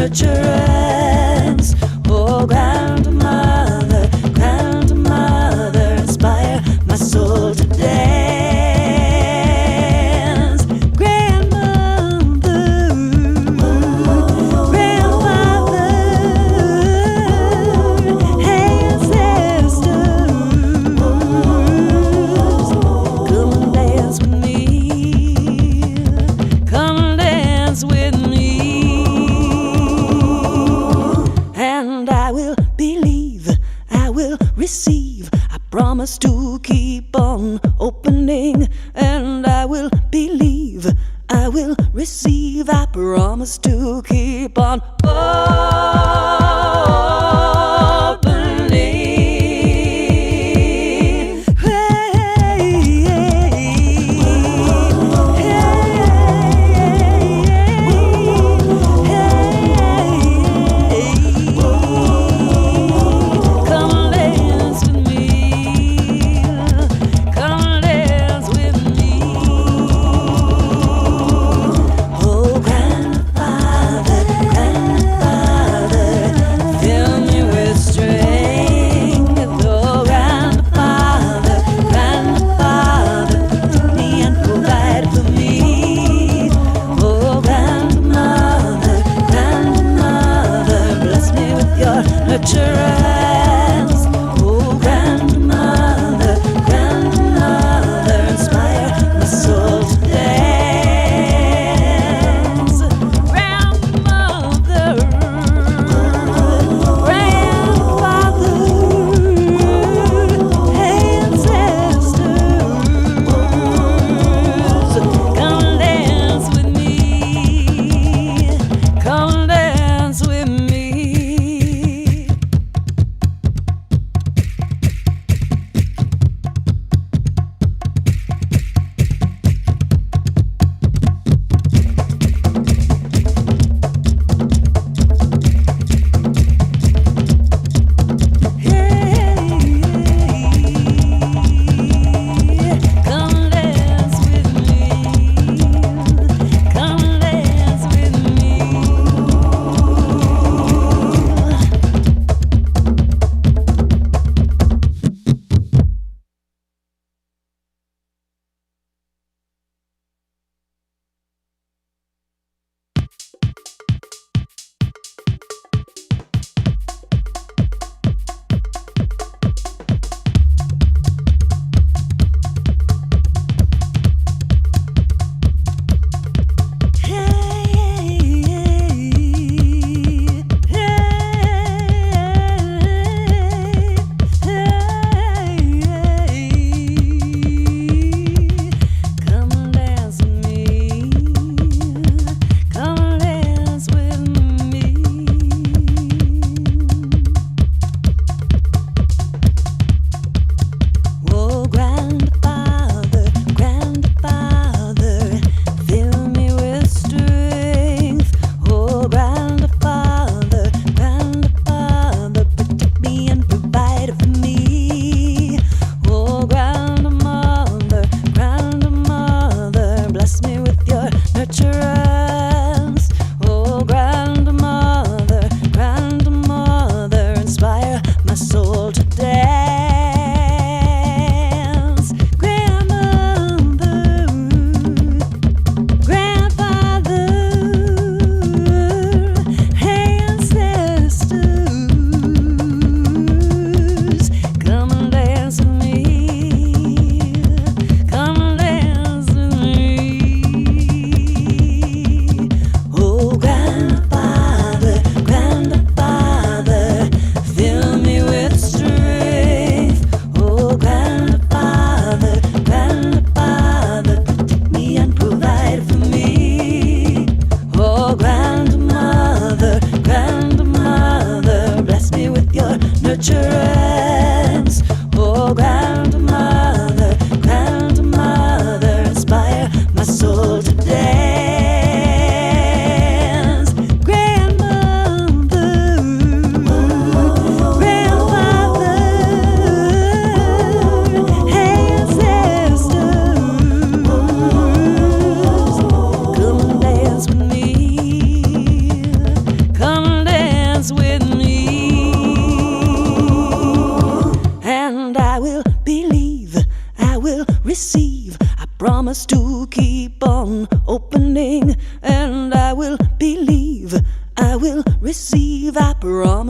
utterance. Oh, grandmother, grandmother, inspire my soul to dance. Grandmother, grandfather, ancestors, come and dance with me. Come and dance with me. And I will believe, I will receive. I promise to keep on opening. And I will believe, I will receive. I promise to keep on opening. Come dance with me. Come dance with me. Oh, grandfather, grandfather,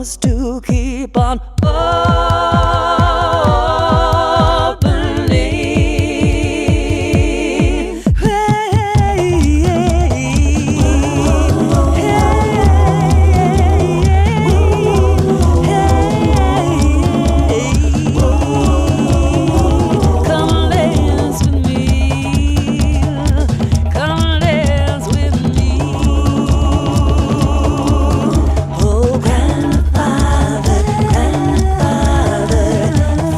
promise to keep on opening. Come dance with me. Come dance with me. Oh, grandfather, grandfather,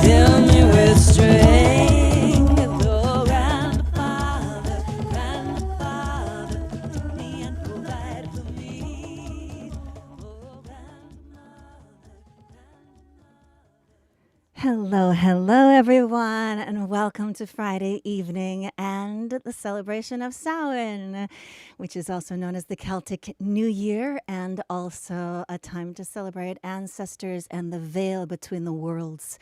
fill me with strength. Oh, grandfather, grandfather, take me and provide for me. Oh, Hello, everyone, and welcome to Friday evening and the celebration of Samhain, which is also known as the Celtic New Year, and also a time to celebrate ancestors and the veil between the worlds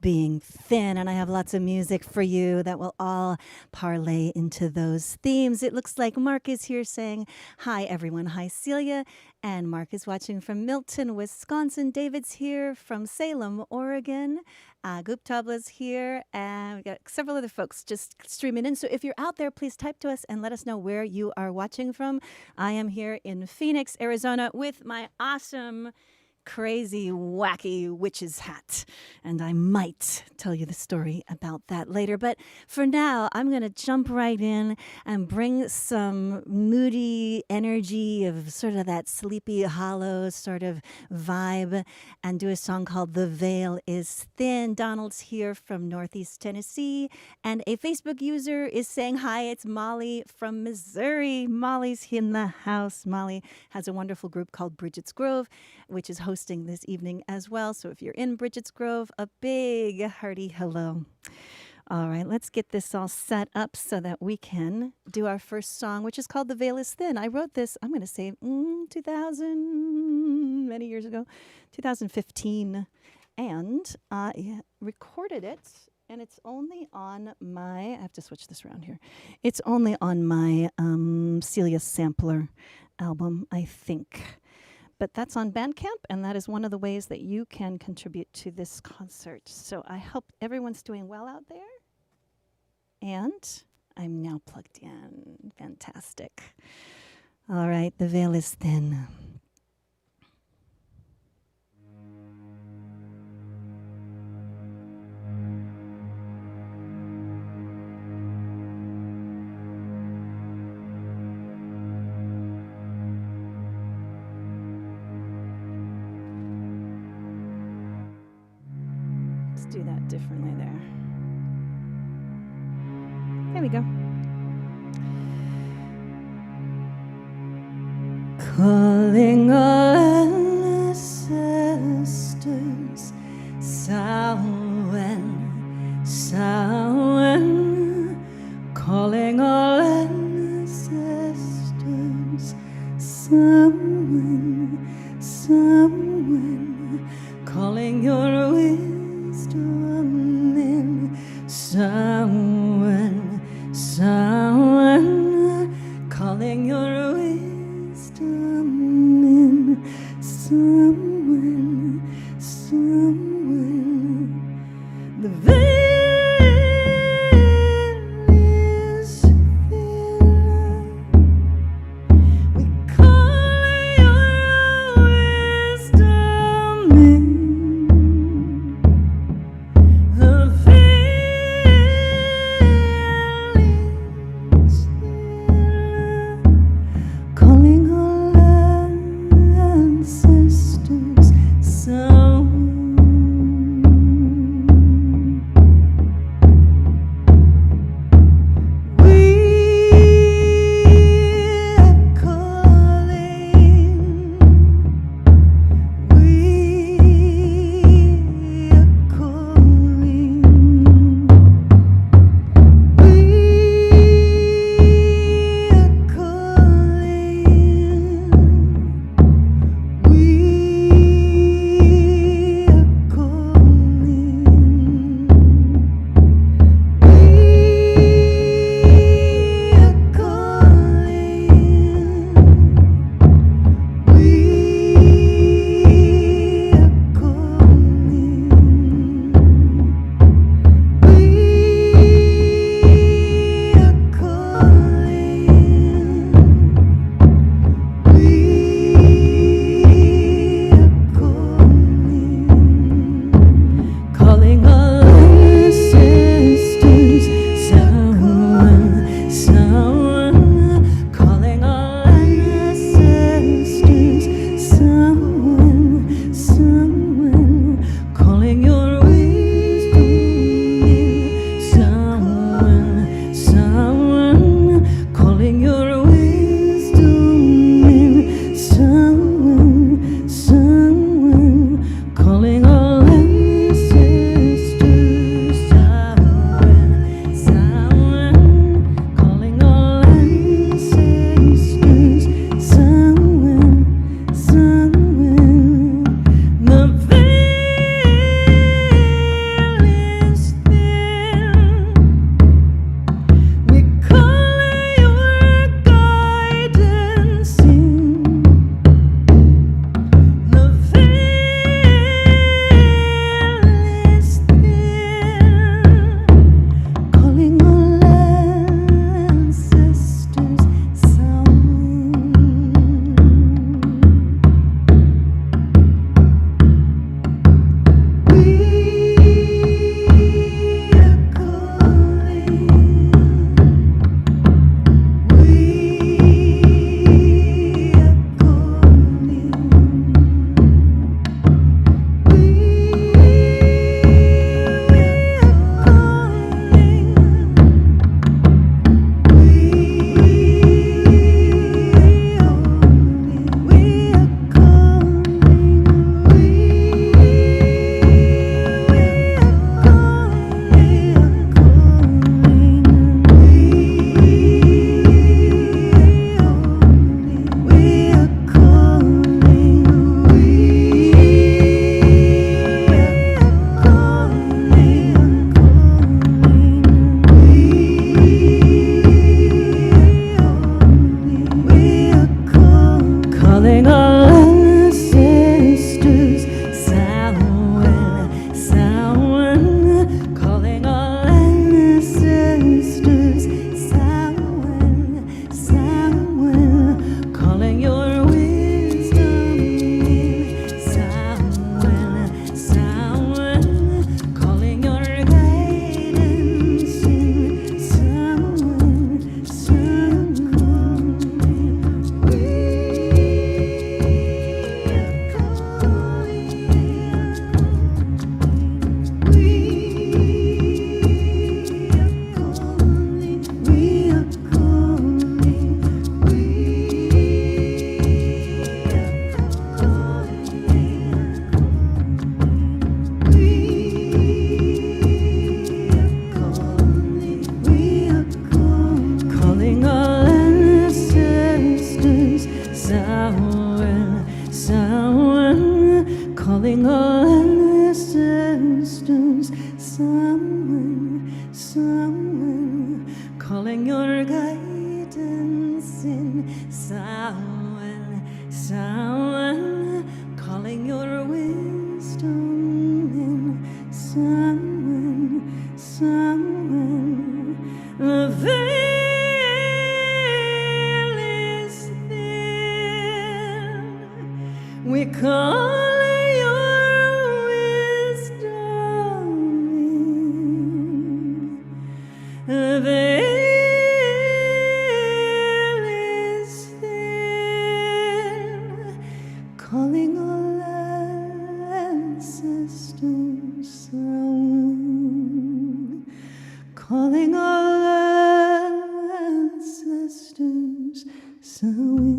being thin. And I have lots of music for you that will all parlay into those themes. It looks like Mark is here saying, hi, everyone. Hi, Celia. And Mark is watching from Milton, Wisconsin. David's here from Salem, Oregon. Guptabla's here, and we got several other folks just streaming in. So if you're out there, please type to us and let us know where you are watching from. I am here in Phoenix, Arizona, with my awesome, crazy, wacky witch's hat. And I might tell you the story about that later. But for now, I'm going to jump right in and bring some moody energy of sort of that sleepy hollow sort of vibe and do a song called The Veil is Thin. Donald's here from Northeast Tennessee. And a Facebook user is saying, hi, it's Molly from Missouri. Molly's in the house. Molly has a wonderful group called Bridget's Grove, which is hosting this evening as well. So if you're in Bridget's Grove, a big hearty hello. All right, let's get this all set up so that we can do our first song, which is called The Veil is Thin. I wrote this, I'm going to say 2000, many years ago, 2015, and I recorded it, and it's only on my, I have to switch this around here. It's only on my Celia Sampler album, I think. But that's on Bandcamp, and that is one of the ways that you can contribute to this concert. So I hope everyone's doing well out there. And I'm now plugged in. Fantastic. All right, The Veil is Thin. Do that differently there. There we go. Calling all ancestors, Samhain, Samhain. Calling all ancestors, Samhain, Samhain. Calling your wisdom in someone, someone, calling your wisdom in someone, someone. The veil is thin. We call your wisdom in. The veil calling all ancestors. Samhain, Samhain, calling all ancestors. Samhain, Samhain, calling your wisdom in. Samhain, Samhain, calling your guidance in. Samhain, Samhain, we calling all ancestors. Samhain, Samhain, calling all ancestors. Samhain, Samhain, calling your guidance in. Samhain, Samhain, calling your wisdom in. Samhain, Samhain, the veil is thin. We call your wisdom in. The veil is thin. Calling all ancestors. Samhain, calling all ancestors. Samhain.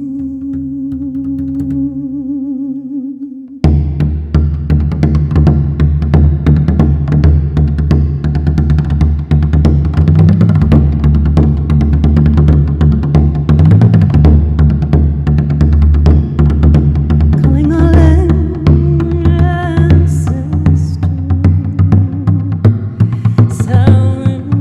Calling all ancestors. Samhain.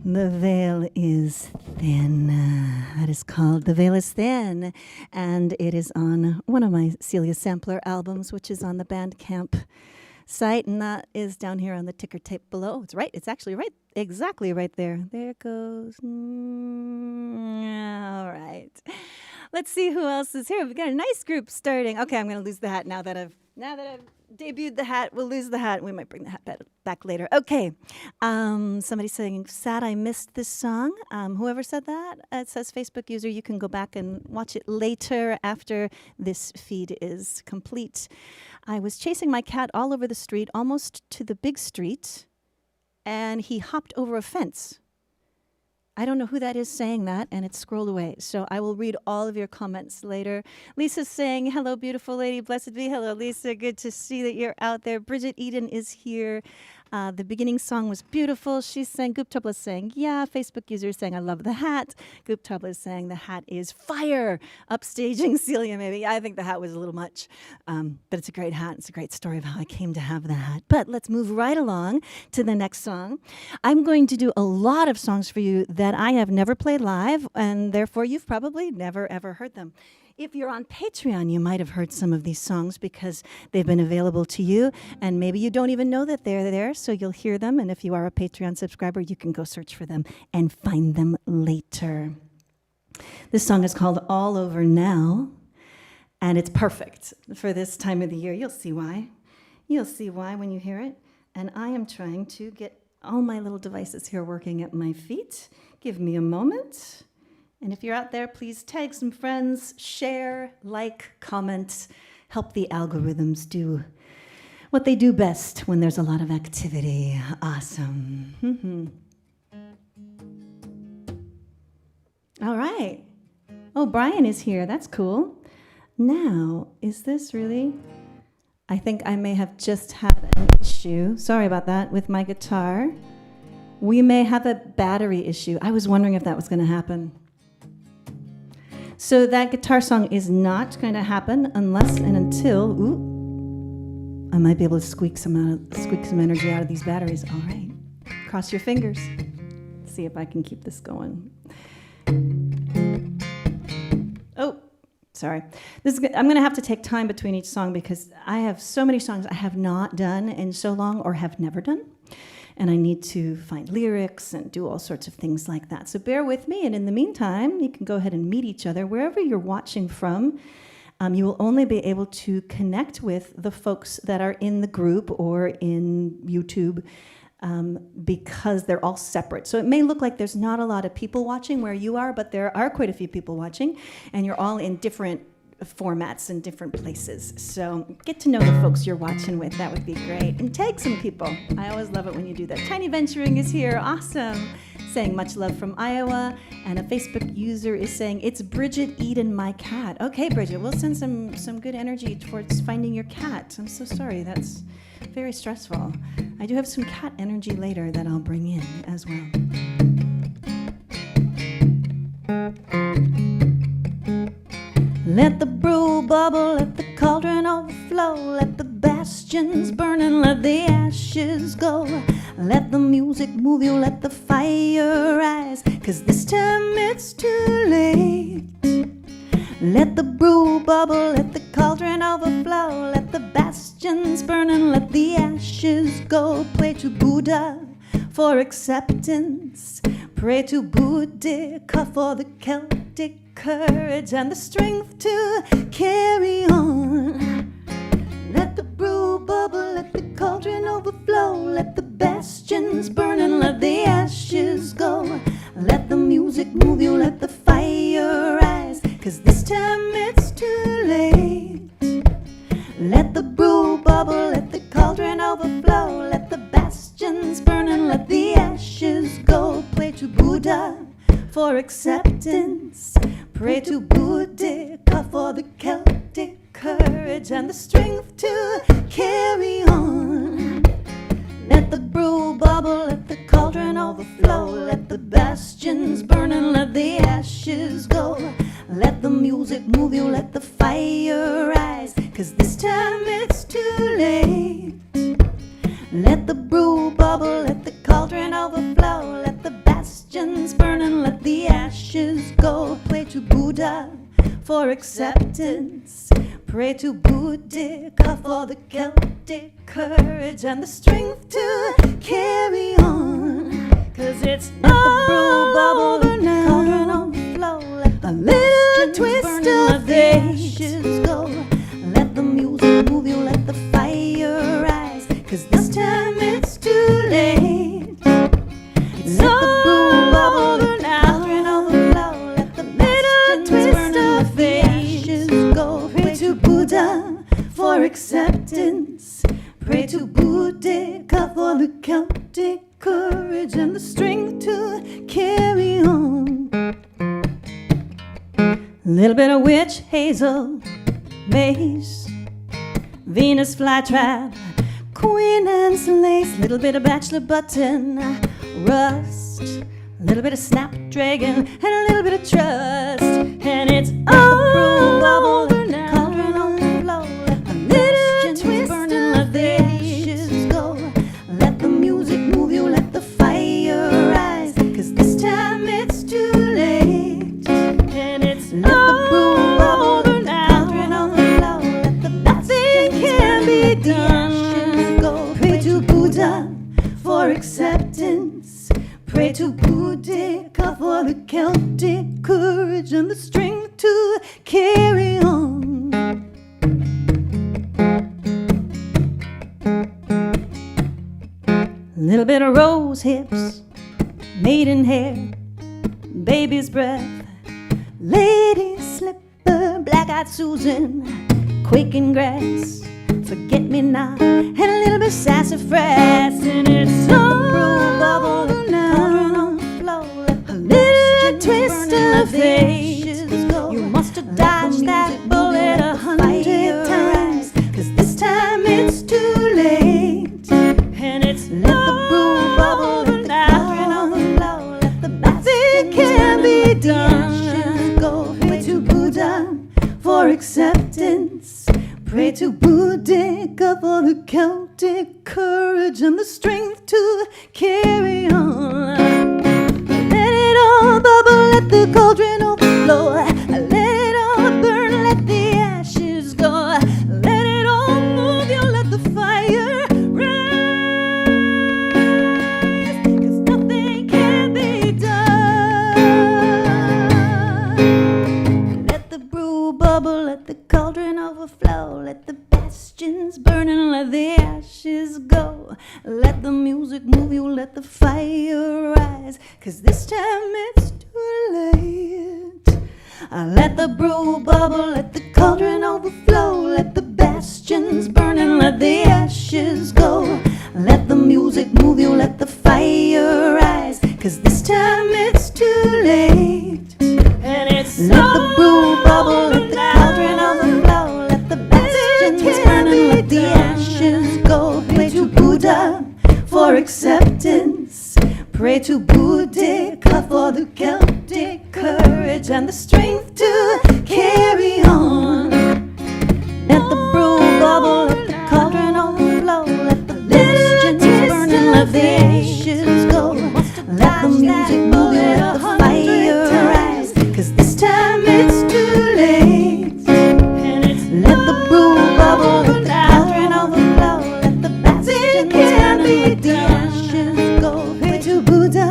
The veil is thin. That is called The Veil is Thin. And it is on one of my Celia Sampler albums, which is on the Bandcamp site. And that is down here on the ticker tape below. It's right. It's actually right. Exactly right there. There it goes. All right. Let's see who else is here. We've got a nice group starting. Okay, I'm going to lose the hat now that I've debuted the hat. We'll lose the hat. We might bring the hat back later. Okay. Somebody's saying, sad I missed this song. Whoever said that, it says Facebook user. You can go back and watch it later after this feed is complete. I was chasing my cat all over the street, almost to the big street, and he hopped over a fence. I don't know who that is saying that, and it's scrolled away. So I will read all of your comments later. Lisa's saying, hello, beautiful lady. Blessed be. Hello, Lisa. Good to see that you're out there. Bridget Eden is here. The beginning song was beautiful. She's saying, Goop Tubla is saying, yeah. Facebook user is saying, I love the hat. Goop Tubla is saying, the hat is fire. Upstaging Celia, maybe. I think the hat was a little much, but it's a great hat. It's a great story of how I came to have the hat. But let's move right along to the next song. I'm going to do a lot of songs for you that I have never played live, and therefore you've probably never, ever heard them. If you're on Patreon, you might have heard some of these songs because they've been available to you, and maybe you don't even know that they're there, so you'll hear them. And if you are a Patreon subscriber, you can go search for them and find them later. This song is called All Over Now, and it's perfect for this time of the year. You'll see why. You'll see why when you hear it. And I am trying to get all my little devices here working at my feet. Give me a moment. And if you're out there, please tag some friends, share, like, comment, help the algorithms do what they do best when there's a lot of activity. Awesome. All right. Oh, Brian is here. That's cool. Now, is this really? I think I may have just had an issue. Sorry about that with my guitar. We may have a battery issue. I was wondering if that was going to happen. So that guitar song is not going to happen unless and until, I might be able to squeak some energy out of these batteries. All right. cross your fingers. See if I can keep this going. Oh, sorry. I'm going to have to take time between each song because I have so many songs I have not done in so long or have never done. And I need to find lyrics and do all sorts of things like that. So bear with me. And in the meantime, you can go ahead and meet each other wherever you're watching from. You will only be able to connect with the folks that are in the group or in YouTube because they're all separate. So it may look like there's not a lot of people watching where you are, but there are quite a few people watching, and you're all in different formats and different places. So get to know the folks you're watching with. That would be great. And tag some people. I always love it when you do that. Tiny Venturing is here. Awesome. Saying much love from Iowa. And a Facebook user is saying, it's Bridget Eden, my cat. Okay, Bridget, we'll send some good energy towards finding your cat. I'm so sorry. That's very stressful. I do have some cat energy later that I'll bring in as well. Let the brew bubble, let the cauldron overflow, let the bastions burn and let the ashes go. Let the music move you, let the fire rise, 'cause this time it's too late. Let the brew bubble, let the cauldron overflow, let the bastions burn and let the ashes go. Pray to Buddha for acceptance, pray to Boudica for the Celtic courage and the strength to carry on. Let the brew bubble, let the cauldron overflow, let the bastions burn and let the ashes go. Let the music move you, let the fire rise, 'cause this time it's too late. Let the brew bubble, let the cauldron overflow, let the bastions burn and let the ashes go. Pray to Buddha for acceptance, pray to Boudica for the Celtic courage and the strength to carry on. Let the brew bubble, let the cauldron overflow, let the bastions burn and let the ashes go. Let the music move you, let the fire rise, 'cause this time it's too late. Let the brew bubble, let the cauldron overflow, let the bastions burn and let the ashes go. Pray to Buddha for acceptance, pray to Boudica for the Celtic courage and the strength to carry on. 'Cause it's let the brew bubble, let the cauldron overflow, let the bastions burn and let the ashes go. Let the music move you, let the fire rise, 'cause this time it's too late. Let the brew bubble, let the cauldron overflow, let the bastions burn and let the ashes go. Pray to Buddha for acceptance, pray to Boudica for the Celtic courage and the strength to carry on. Little bit of witch hazel, mace, Venus flytrap, Queen Anne's lace, little bit of bachelor button, rust, little bit of snapdragon, and a little bit of trust. And it's all over now. Cauldron overflow, let the bastions burn and let the ashes go. Let the music move you, let the fire rise, 'cause this time it's too late. And it's let the brew bubble, let the cauldron overflow, let the bastions can be done. Pray to Buddha for acceptance, pray to Boudica for the Celtic courage and the strength to carry on. Little bit of rose hips, maiden hair, baby's breath, lady slipper, black-eyed Susan, quaking grass, forget me not, and a little bit sassafras. And it's all brew bubble now, a little twist of ashes go. You must have dodged that bullet 100 times, 'cause this time it's too late. And it's let the brew bubble now, let the bastions can be done. Go pray to Buddha for acceptance, pray to Boudica for the Celtic courage and the strength to carry let the fire rise, 'cause this time it's too late. Let the brew bubble, let the cauldron overflow, let the bastions burn and let the ashes go. Let the music move you, let the fire rise, 'cause this time it's too late. And it's let the brew bubble, let the cauldron overflow, let the bastions burn and let the ashes go. Pray to Buddha for acceptance. Pray to Boudica for the Celtic courage and the strength to carry on. Let the brew bubble, let the cauldron overflow, let the bastions burn and let the ashes go. Let the music move you, let the fire rise, 'cause this time it's too late. Let the brew bubble, let the cauldron overflow, let the bastions burn and let the ashes go. Pray to Buddha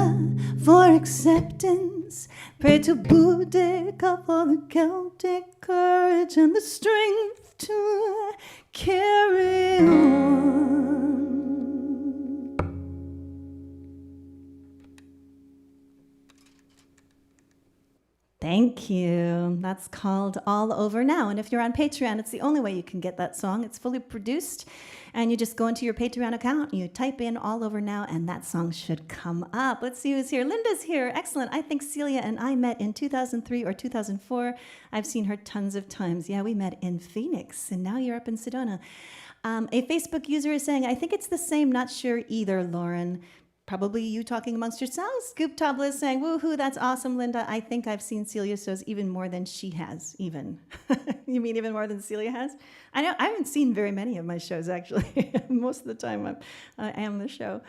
for acceptance. Pray to Boudica for the Celtic courage and the strength to carry on. Thank you. That's called All Over Now. And if you're on Patreon, it's the only way you can get that song. It's fully produced. And you just go into your Patreon account, you type in All Over Now, and that song should come up. Let's see who's here. Linda's here. Excellent. I think Celia and I met in 2003 or 2004. I've seen her tons of times. Yeah, we met in Phoenix, and now you're up in Sedona. A Facebook user is saying, I think it's the same, not sure either, Lauren. Probably you talking amongst yourselves. Scoop Tabla is saying, woohoo, that's awesome, Linda. I think I've seen Celia's shows even more than she has, even. You mean even more than Celia has? I know I haven't seen very many of my shows, actually. Most of the time I am the show.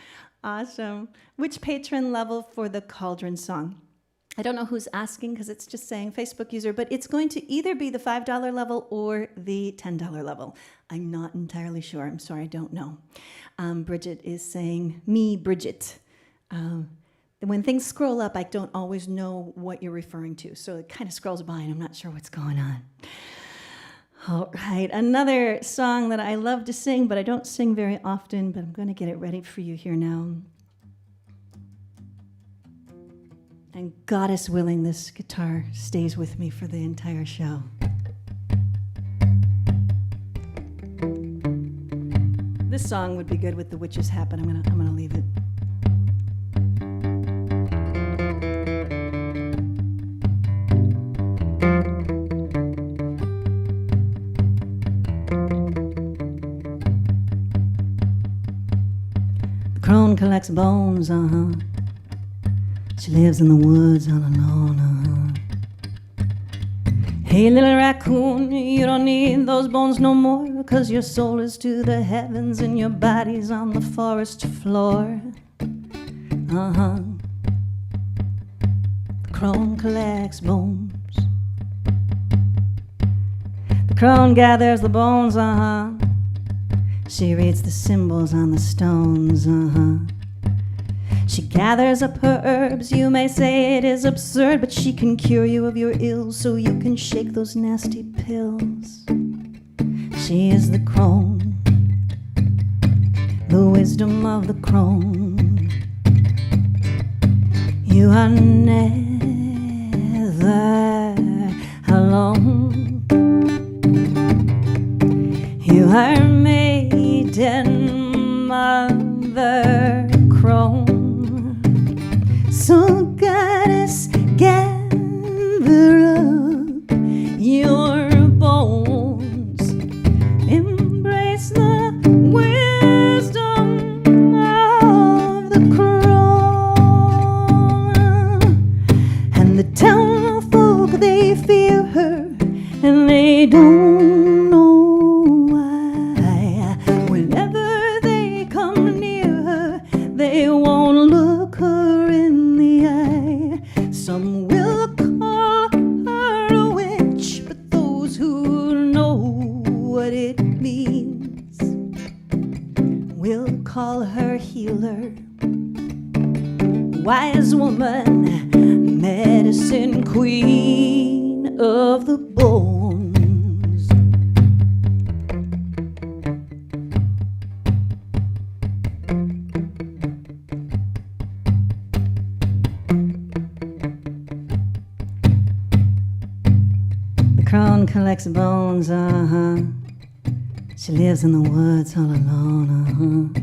Awesome. Which patron level for the Cauldron song? I don't know who's asking because it's just saying Facebook user, but it's going to either be the $5 level or the $10 level. I'm not entirely sure. I'm sorry, I don't know. Bridget is saying, me, Bridget. When things scroll up, I don't always know what you're referring to. So it kind of scrolls by and I'm not sure what's going on. All right, another song that I love to sing, but I don't sing very often, but I'm going to get it ready for you here now. And goddess willing, this guitar stays with me for the entire show. This song would be good with The Witches Happen. I'm gonna leave it. The crone collects bones, She lives in the woods all alone, Hey, little raccoon, you don't need those bones no more, 'cause your soul is to the heavens and your body's on the forest floor. The crone collects bones. The crone gathers the bones, She reads the symbols on the stones, She gathers up her herbs, you may say it is absurd, but she can cure you of your ills, so you can shake those nasty pills. She is the crone, the wisdom of the crone. You are never alone. You are maiden mother crone. So goddess, gather up your bones, embrace the wisdom of the crone. And the town folk, they fear her, and they don't know why. Whenever they come near her, they won't look her in the eye. Some will call her a witch, but those who know what it means will call her healer, wise woman, medicine queen of the bones. crone collects bones, She lives in the woods all alone,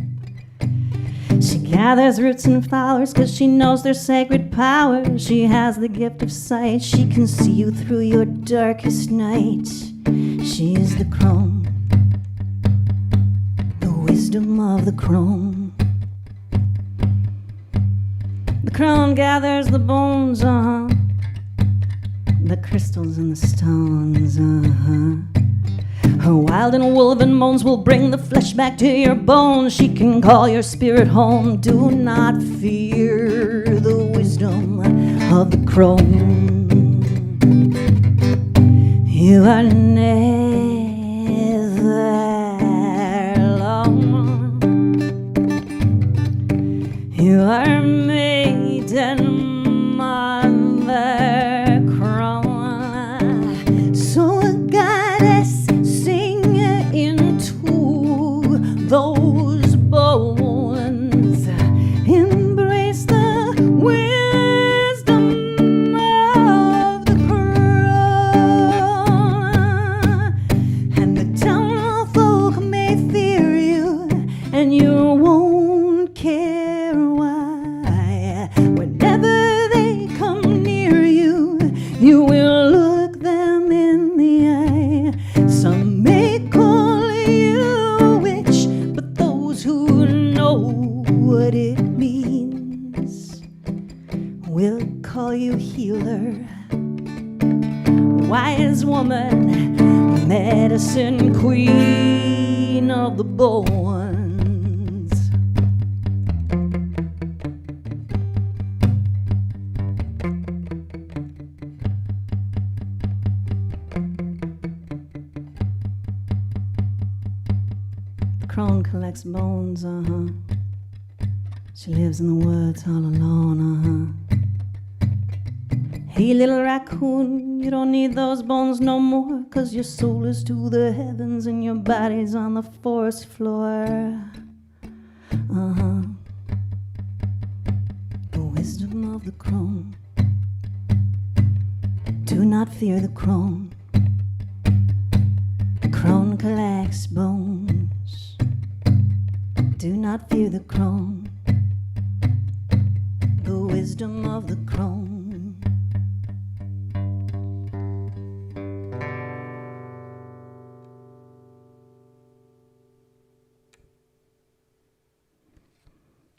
She gathers roots and flowers 'cause she knows their sacred power. She has the gift of sight. She can see you through your darkest night. She is the crone, the wisdom of the crone. The crone gathers the bones, the crystals and the stones, Her wild and woven moans will bring the flesh back to your bones. She can call your spirit home. Do not fear the wisdom of the crone. You are never alone. You are maiden mother crone. So goddess, those bones, embrace the wisdom of the crone. And the town folk may fear you, and you won't care why. Whenever they come near you, you will look them in the eye. Some may call you what it means, we'll call you healer, wise woman, medicine queen of the bones. The crone collects bones, She lives in the woods all alone, Hey, little raccoon, you don't need those bones no more, 'cause your soul is to the heavens and your body's on the forest floor. The wisdom of the crone. Do not fear the crone. The crone collects bones. Do not fear the crone. The wisdom of the crone.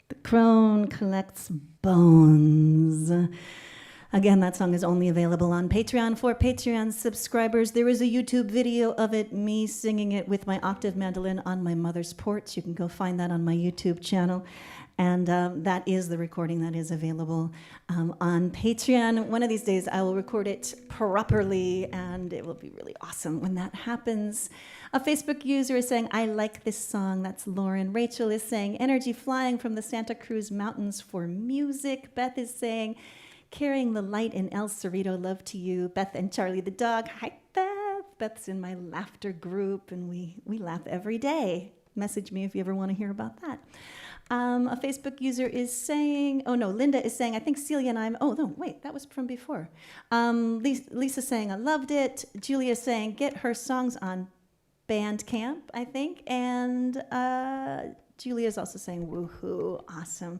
The crone collects bones. Again, that song is only available on Patreon for Patreon subscribers. There is a YouTube video of it, me singing it with my octave mandolin on my mother's porch. You can go find that on my YouTube channel. And that is the recording that is available on Patreon. One of these days, I will record it properly, and it will be really awesome when that happens. A Facebook user is saying, I like this song. That's Lauren. Rachel is saying, energy flying from the Santa Cruz Mountains for music. Beth is saying, carrying the light in El Cerrito, love to you. Beth and Charlie the dog. Hi, Beth. Beth's in my laughter group, and we laugh every day. Message me if you ever want to hear about that. A Facebook user is saying, oh no, Linda is saying, I think Celia and I, oh no, wait, that was from before. Lisa's saying, I loved it. Julia's saying, get her songs on Bandcamp, I think. And Julia's also saying, woohoo, awesome.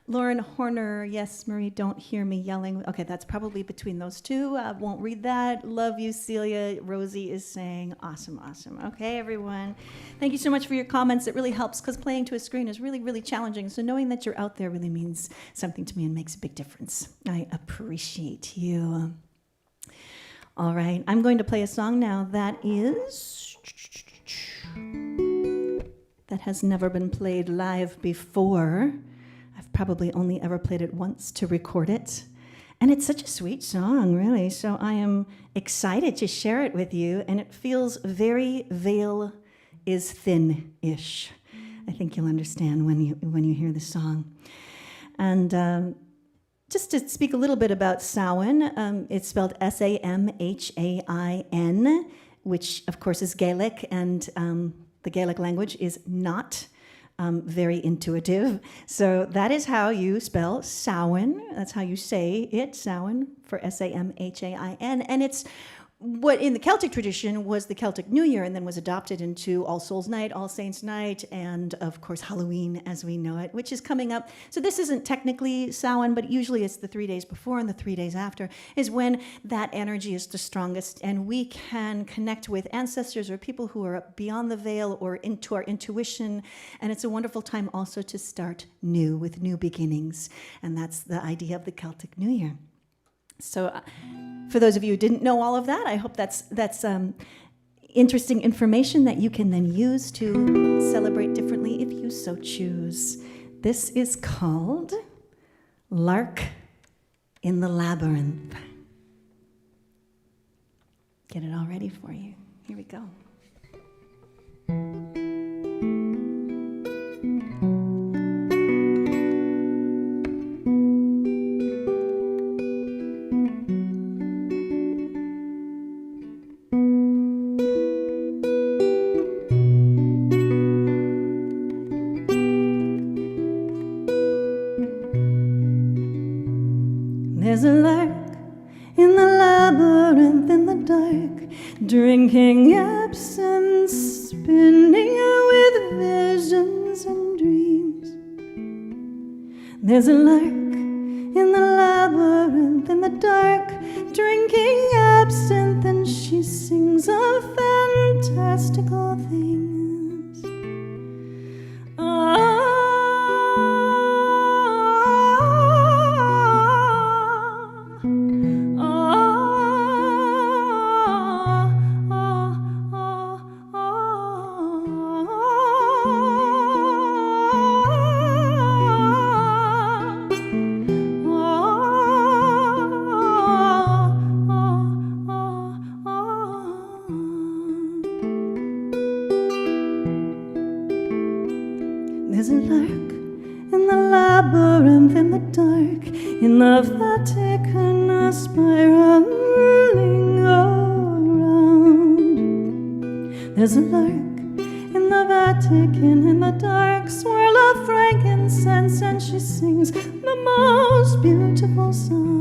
Lauren Horner, yes, Marie, don't hear me yelling. Okay, that's probably between those two. I won't read that. Love you, Celia. Rosie is saying, awesome, awesome. Okay, everyone. Thank you so much for your comments. It really helps because playing to a screen is really, really challenging. So knowing that you're out there really means something to me and makes a big difference. I appreciate you. All right, I'm going to play a song now that has never been played live before. I've probably only ever played it once to record it. And it's such a sweet song, really. So I am excited to share it with you. And it feels very veil is thin-ish. I think you'll understand when you hear the song. And just to speak a little bit about Samhain, it's spelled Samhain, which of course is Gaelic, and the Gaelic language is not very intuitive. So that is how you spell Samhain. That's how you say it, Samhain, for Samhain. And it's what in the Celtic tradition was the Celtic New Year, and then was adopted into All Souls Night, All Saints Night, and of course Halloween as we know it, which is coming up. So this isn't technically Samhain, but usually it's the 3 days before and the 3 days after is when that energy is the strongest, and we can connect with ancestors or people who are beyond the veil or into our intuition. And it's a wonderful time also to start new with new beginnings, and that's the idea of the Celtic New Year. So for those of you who didn't know all of that, I hope that's interesting information that you can then use to celebrate differently if you so choose. This is called Lark in the Labyrinth. Get it all ready for you. Here we go. There's a lark in the labyrinth in the dark, drinking absinthe, spinning with visions and dreams. There's a lark in the labyrinth in the dark, drinking absinthe, and she sings of fantastical things. There's a lark in the labyrinth in the dark, in the Vatican, a spiraling around. There's a lark in the Vatican in the dark, swirl of frankincense, and she sings the most beautiful songs.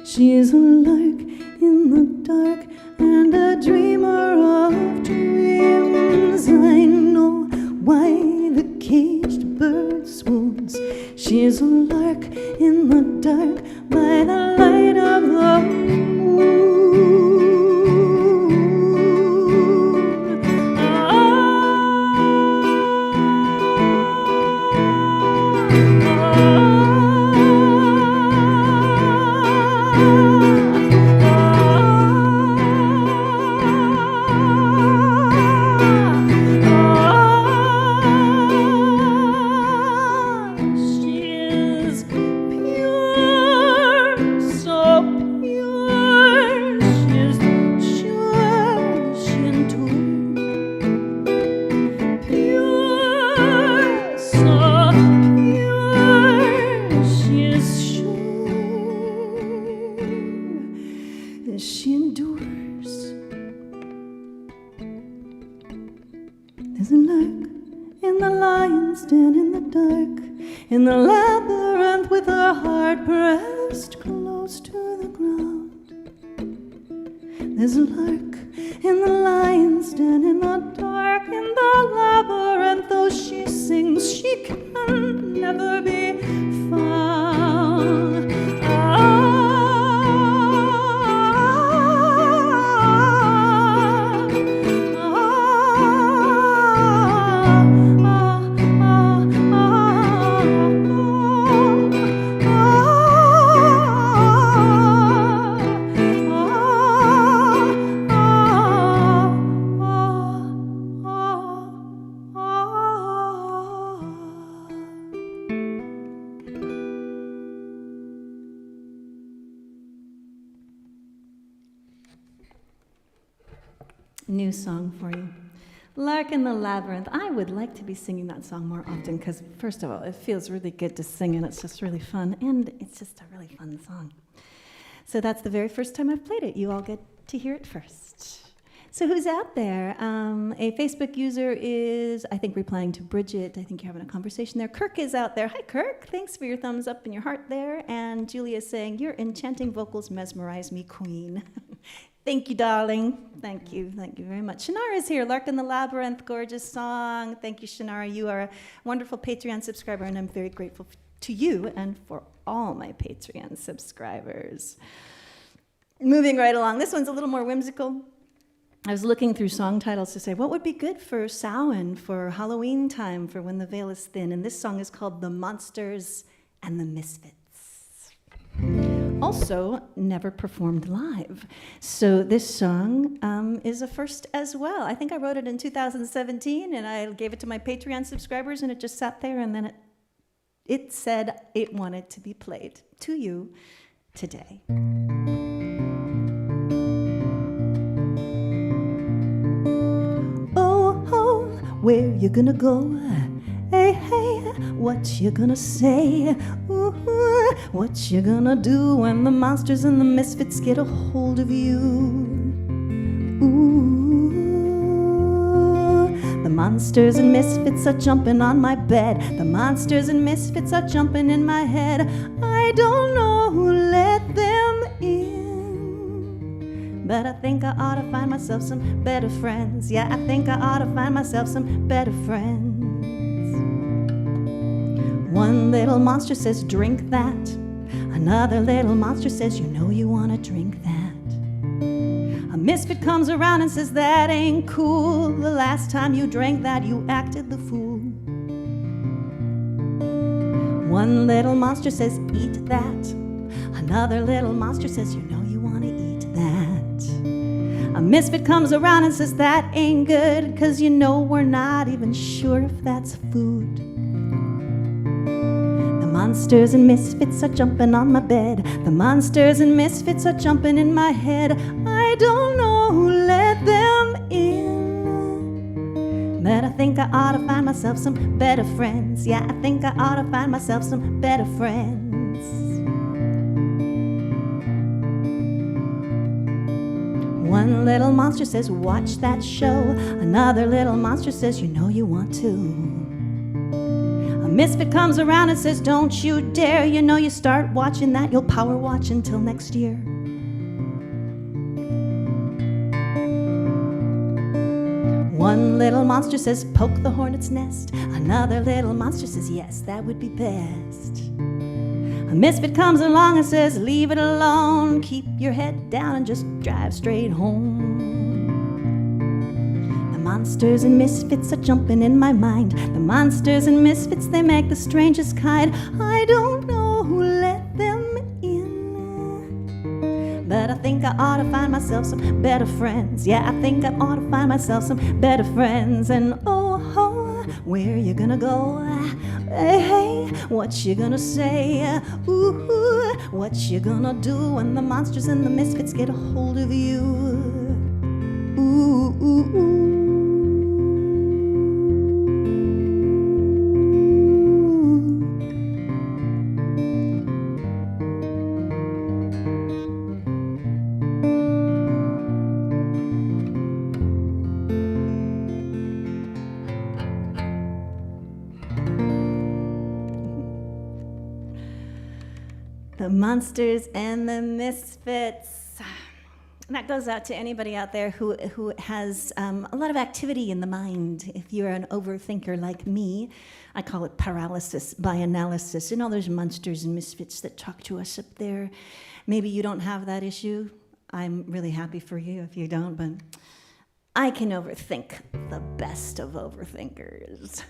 She is a lark in the dark and a dreamer of dreams. I know why the caged bird swoons. She is a lark in the dark by the light of the moon. She endures. There's a lark in the lion's den in the dark, in the labyrinth with her heart pressed close to the ground. There's a lark in the lion's den in the dark, in the labyrinth, though she sings, she can never be found. new song for you. Lark in the Labyrinth. I would like to be singing that song more often because, first of all, it feels really good to sing and it's just really fun, and it's just a really fun song. So that's the very first time I've played it. You all get to hear it first. So who's out there? A Facebook user is, I think, replying to Bridget. I think you're having a conversation there. Kirk is out there. Hi, Kirk. Thanks for your thumbs up and your heart there. And Julia is saying, your enchanting vocals mesmerize me, queen. Thank you, darling. Thank you. Thank you very much. Shannara is here. Lark in the Labyrinth, gorgeous song. Thank you, Shannara. You are a wonderful Patreon subscriber, and I'm very grateful to you and for all my Patreon subscribers. Moving right along. This one's a little more whimsical. I was looking through song titles to say, what would be good for Samhain, for Halloween time, for When the Veil is Thin? And this song is called The Monsters and the Misfits. Also, never performed live. So this song is a first as well. I think I wrote it in 2017, and I gave it to my Patreon subscribers, and it just sat there, and then it said it wanted to be played to you today. Where you gonna go? Hey, hey, what you gonna say? Ooh, what you gonna do when the monsters and the misfits get a hold of you? Ooh, the monsters and misfits are jumping on my bed. The monsters and misfits are jumping in my head. I don't know who let them in, but I think I ought to find myself some better friends. Yeah, I think I ought to find myself some better friends. One little monster says, drink that. Another little monster says, you know you want to drink that. A misfit comes around and says, that ain't cool. The last time you drank that, you acted the fool. One little monster says, eat that. Another little monster says, you know you want to eat that. A misfit comes around and says, that ain't good, 'cause you know we're not even sure if that's food. The monsters and misfits are jumping on my bed. The monsters and misfits are jumping in my head. I don't know who let them in, but I think I ought to find myself some better friends. Yeah, I think I ought to find myself some better friends. One little monster says, watch that show. Another little monster says, you know you want to. A misfit comes around and says, don't you dare. You know you start watching that, you'll power watch until next year. One little monster says, poke the hornet's nest. Another little monster says, yes, that would be best. A misfit comes along and says, leave it alone. Keep your head down and just drive straight home. The monsters and misfits are jumping in my mind. The monsters and misfits, they make the strangest kind. I don't know who let them in, but I think I ought to find myself some better friends. Yeah, I think I ought to find myself some better friends. And oh, where you gonna go? Hey, hey, what you gonna say? Ooh, what you gonna do when the monsters and the misfits get a hold of you? Ooh, ooh, ooh. The monsters and the misfits. And that goes out to anybody out there who has a lot of activity in the mind. If you're an overthinker like me, I call it paralysis by analysis. And all those monsters and misfits that talk to us up there. Maybe you don't have that issue. I'm really happy for you if you don't, but I can overthink the best of overthinkers.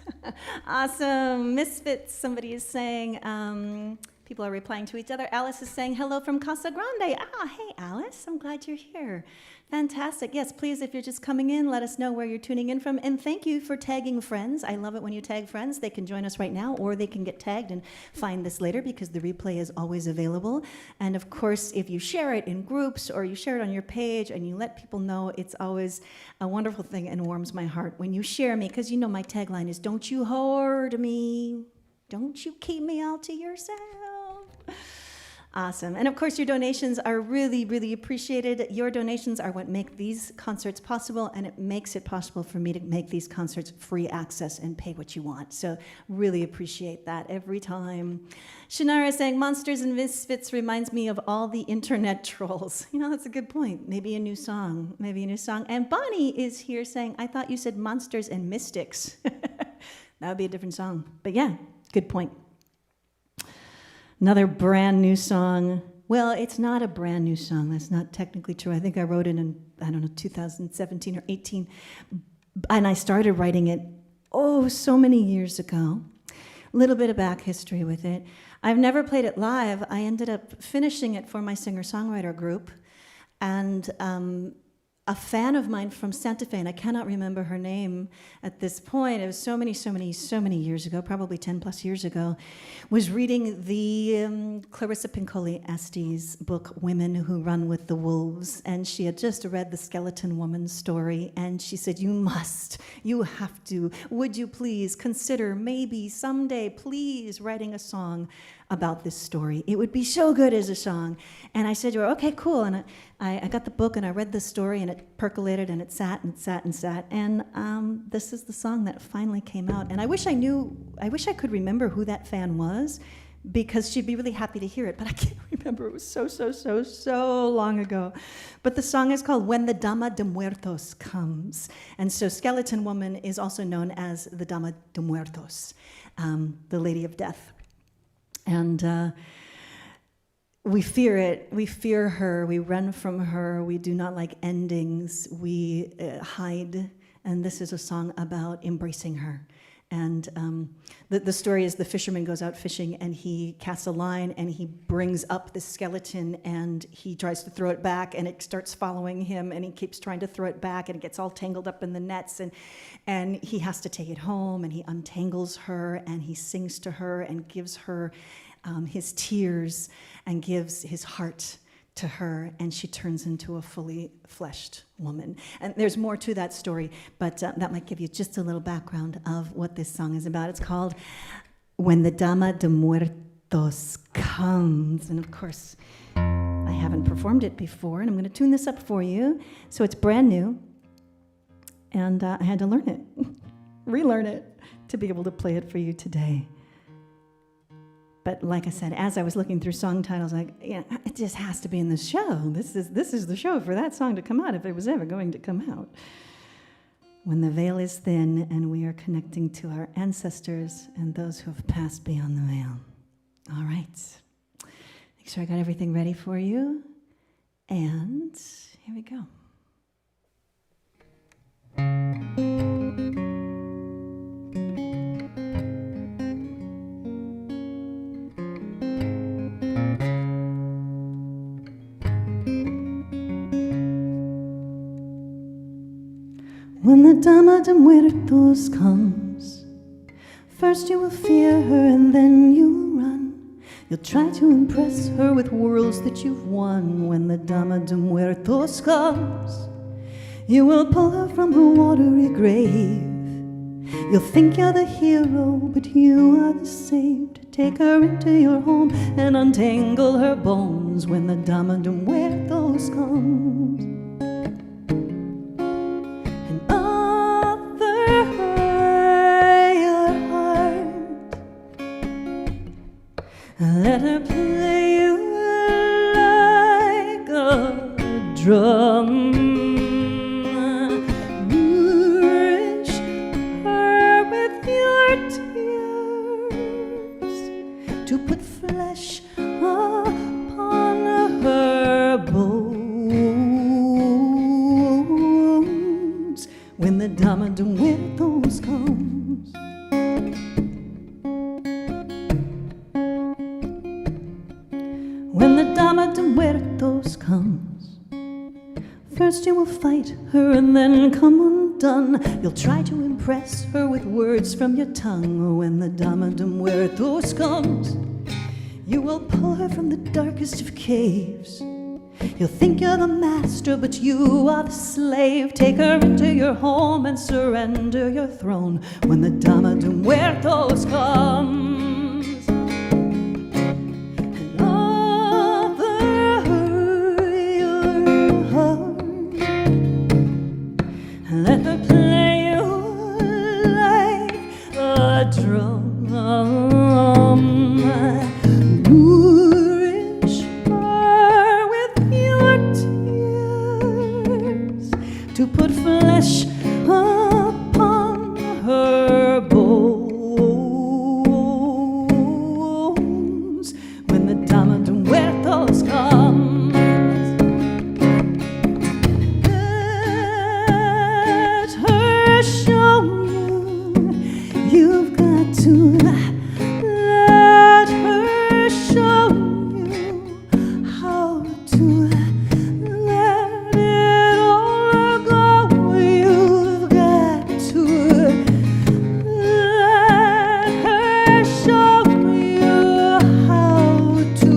Awesome. Misfits, somebody is saying, People are replying to each other. Alice is saying hello from Casa Grande. Ah, hey, Alice. I'm glad you're here. Fantastic. Yes, please, if you're just coming in, let us know where you're tuning in from. And thank you for tagging friends. I love it when you tag friends. They can join us right now, or they can get tagged and find this later because the replay is always available. And of course, if you share it in groups or you share it on your page and you let people know, it's always a wonderful thing and warms my heart when you share me, because you know my tagline is, don't you hoard me. Don't you keep me all to yourself. Awesome. And of course, your donations are really, really appreciated. Your donations are what make these concerts possible, and it makes it possible for me to make these concerts free access and pay what you want. So really appreciate that every time. Shannara is saying, Monsters and Misfits reminds me of all the internet trolls. You know, that's a good point. Maybe a new song. Maybe a new song. And Bonnie is here saying, I thought you said Monsters and Mystics. That would be a different song. But yeah, good point. Another brand new song. Well, it's not a brand new song. That's not technically true. I think I wrote it in, 2017 or 18. And I started writing it, so many years ago. A little bit of back history with it. I've never played it live. I ended up finishing it for my singer-songwriter group. And a fan of mine from Santa Fe, and I cannot remember her name at this point, it was so many years ago, probably 10 plus years ago, was reading the Clarissa Pinkola Estes book, Women Who Run with the Wolves, and she had just read the Skeleton Woman story, and she said, you have to, would you please consider maybe someday, please, writing a song about this story. It would be so good as a song. And I said to her, okay, cool. And I got the book and I read the story and it percolated and it sat and sat and sat. And this is the song that finally came out. And I wish I could remember who that fan was, because she'd be really happy to hear it, but I can't remember. It was so long ago. But the song is called When the Dama de Muertos Comes. And so Skeleton Woman is also known as the Dama de Muertos, the Lady of Death. And we fear it. We fear her. We run from her. We do not like endings. We hide. And this is a song about embracing her. And the story is the fisherman goes out fishing and he casts a line and he brings up the skeleton and he tries to throw it back and it starts following him and he keeps trying to throw it back and it gets all tangled up in the nets and he has to take it home and he untangles her and he sings to her and gives her his tears and gives his heart to her, and she turns into a fully fleshed woman. And there's more to that story, but that might give you just a little background of what this song is about. It's called When the Dama de Muertos Comes. And of course, I haven't performed it before, and I'm going to tune this up for you. So it's brand new, and I had to learn it, relearn it, to be able to play it for you today. But like I said, as I was looking through song titles, it just has to be in this show. This is the show for that song to come out if it was ever going to come out. When the veil is thin and we are connecting to our ancestors and those who have passed beyond the veil. All right. Make sure I got everything ready for you. And here we go. When the Dama de Muertos comes, first you will fear her and then you'll run. You'll try to impress her with worlds that you've won. When the Dama de Muertos comes, you will pull her from her watery grave. You'll think you're the hero, but you are the saved. Take her into your home and untangle her bones. When the Dama de Muertos comes, let her play you like a drum. Nourish her with your tears to put flesh upon her bones. Muertos comes. First you will fight her and then come undone. You'll try to impress her with words from your tongue. When the Dama de Muertos comes, you will pull her from the darkest of caves. You'll think you're the master, but you are the slave. Take her into your home and surrender your throne when the Dama de Muertos comes. And offer her your heart, and let her play you like a drum. Nourish her with your tears, to put flesh upon her bones when the Dama de Muertos comes. Let her show you you've got to. Let her show you how to let it all go. You've got to let her show you how to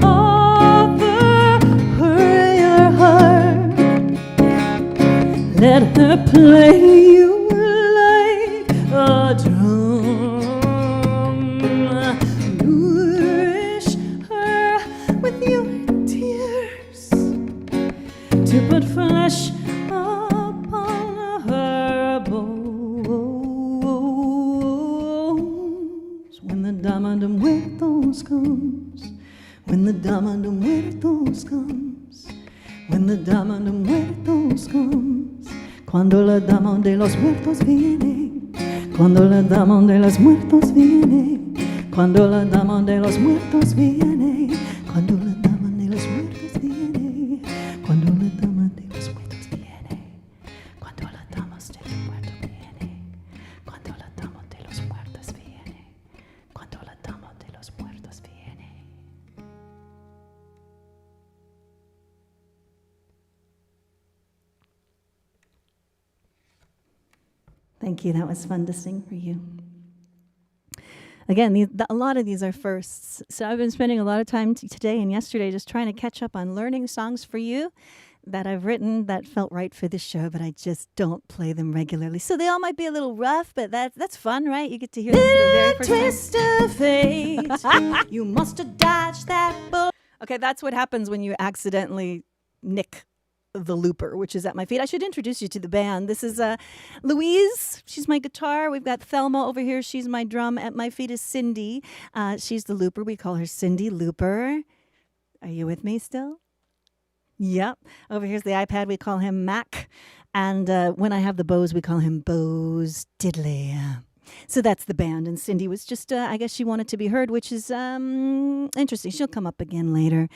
offer her your heart. Let her play you like a drum. Nourish her with your tears, to put flesh upon her bones when the Dama de Muertos comes. When the Dama de Muertos comes. When the Dama de Muertos comes. Cuando la Dama de los Muertos viene. Cuando la Dama de los Muertos viene. Cuando la Dama de los Muertos viene. Cuando la Dama de los Muertos viene. Cuando la Dama de los Muertos viene. Cuando la Dama de los Muertos viene. Cuando la Dama de los Muertos viene. Cuando la Dama de los Muertos viene. Thank you. That was fun to sing for you. Again, a lot of these are firsts. So I've been spending a lot of time today and yesterday just trying to catch up on learning songs for you that I've written that felt right for this show, but I just don't play them regularly. So they all might be a little rough, but that's fun, right? You get to hear them for the very first twist time. Of fate. You must have dodged that bullet. Okay, that's what happens when you accidentally nick the looper, which is at my feet. I should introduce you to the band. This is Louise. She's my guitar. We've got Thelma over here. She's my drum. At my feet is Cindy. She's the looper. We call her Cindy Looper. Are you with me still? Yep. Over here's the iPad. We call him Mac. And when I have the bows, we call him Bose Diddley. So that's the band. And Cindy was just, I guess she wanted to be heard, which is interesting. She'll come up again later.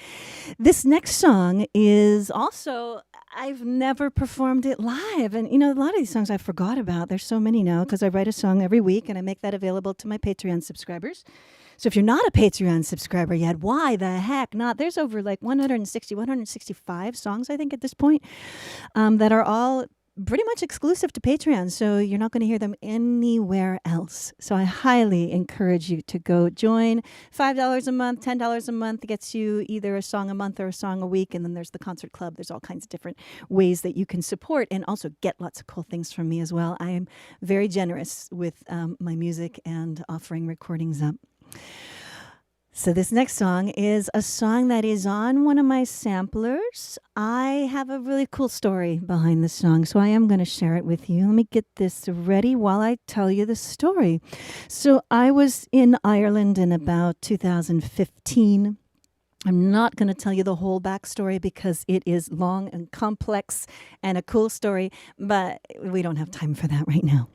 This next song is also, I've never performed it live. And, you know, a lot of these songs I forgot about. There's so many now because I write a song every week and I make that available to my Patreon subscribers. So if you're not a Patreon subscriber yet, why the heck not? There's over like 165 songs, I think, at this point that are all pretty much exclusive to Patreon, so you're not going to hear them anywhere else. So I highly encourage you to go join. $5 a month, $10 a month gets you either a song a month or a song a week, and then there's the concert club. There's all kinds of different ways that you can support and also get lots of cool things from me as well. I am very generous with my music and offering recordings up. So this next song is a song that is on one of my samplers. I have a really cool story behind this song, so I am going to share it with you. Let me get this ready while I tell you the story. So I was in Ireland in about 2015. I'm not going to tell you the whole backstory because it is long and complex and a cool story, but we don't have time for that right now.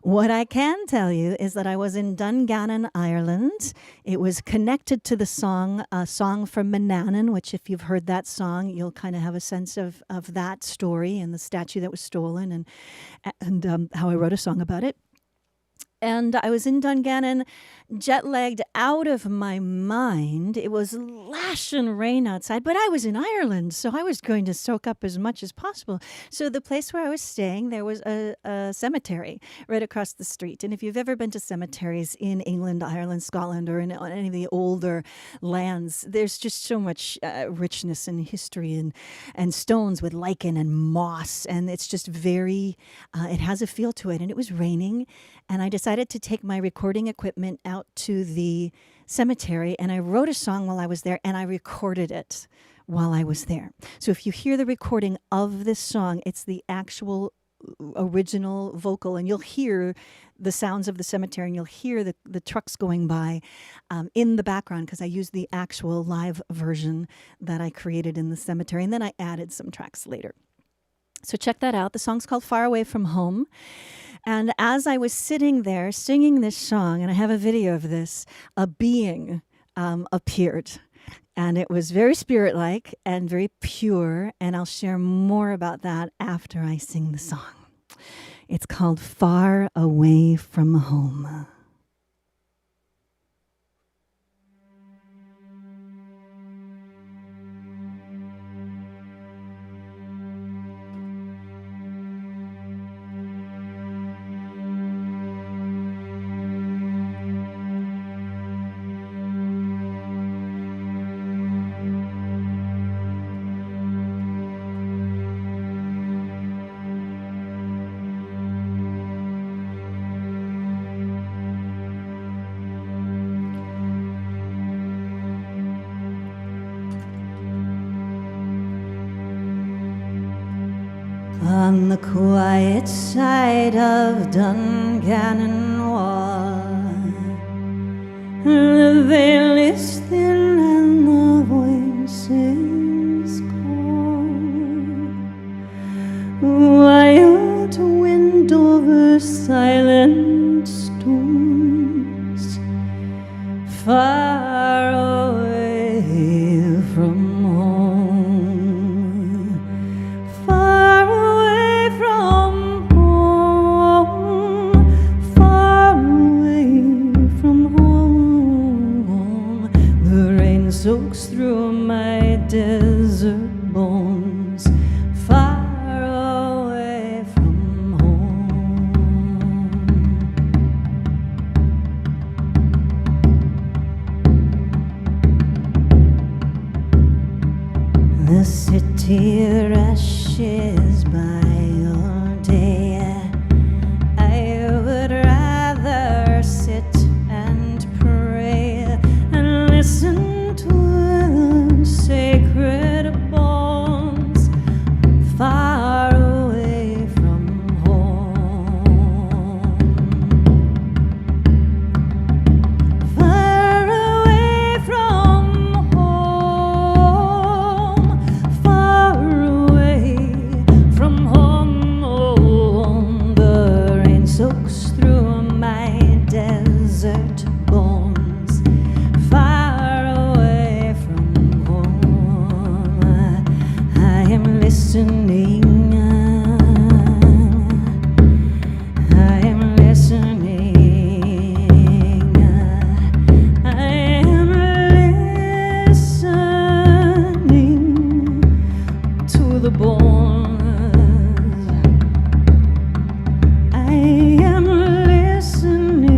What I can tell you is that I was in Dungannon, Ireland. It was connected to the song, a song from Manannan, which if you've heard that song, you'll kind of have a sense of that story and the statue that was stolen and how I wrote a song about it. And I was in Dungannon jet lagged out of my mind. It was lashing rain outside, but I was in Ireland, so I was going to soak up as much as possible. So the place where I was staying, there was a cemetery right across the street. And if you've ever been to cemeteries in England, Ireland, Scotland, or in any of the older lands, there's just so much richness and history and stones with lichen and moss. And it's just very, it has a feel to it. And it was raining. And I decided to take my recording equipment out to the cemetery. And I wrote a song while I was there and I recorded it while I was there. So if you hear the recording of this song, it's the actual original vocal, and you'll hear the sounds of the cemetery and you'll hear the trucks going by in the background because I used the actual live version that I created in the cemetery, and then I added some tracks later. So check that out. The song's called Far Away From Home. And as I was sitting there singing this song, and I have a video of this, a being appeared. And it was very spirit-like and very pure, and I'll share more about that after I sing the song. It's called Far Away From Home. On the quiet side of Dungannon Wall, the veil is thin and the voices call. Wild wind over silent stones, far away from home, far away from home, far away from home. The rain soaks through my desert bones, far away from home. The city rushes by all day. I would rather sit and pray and listen to the sacred bones, far away from home, far away from home, far away from home. The rain soaks through my desert bones, far away from home. I am listening. I am listening. I am listening to the bones. I am listening.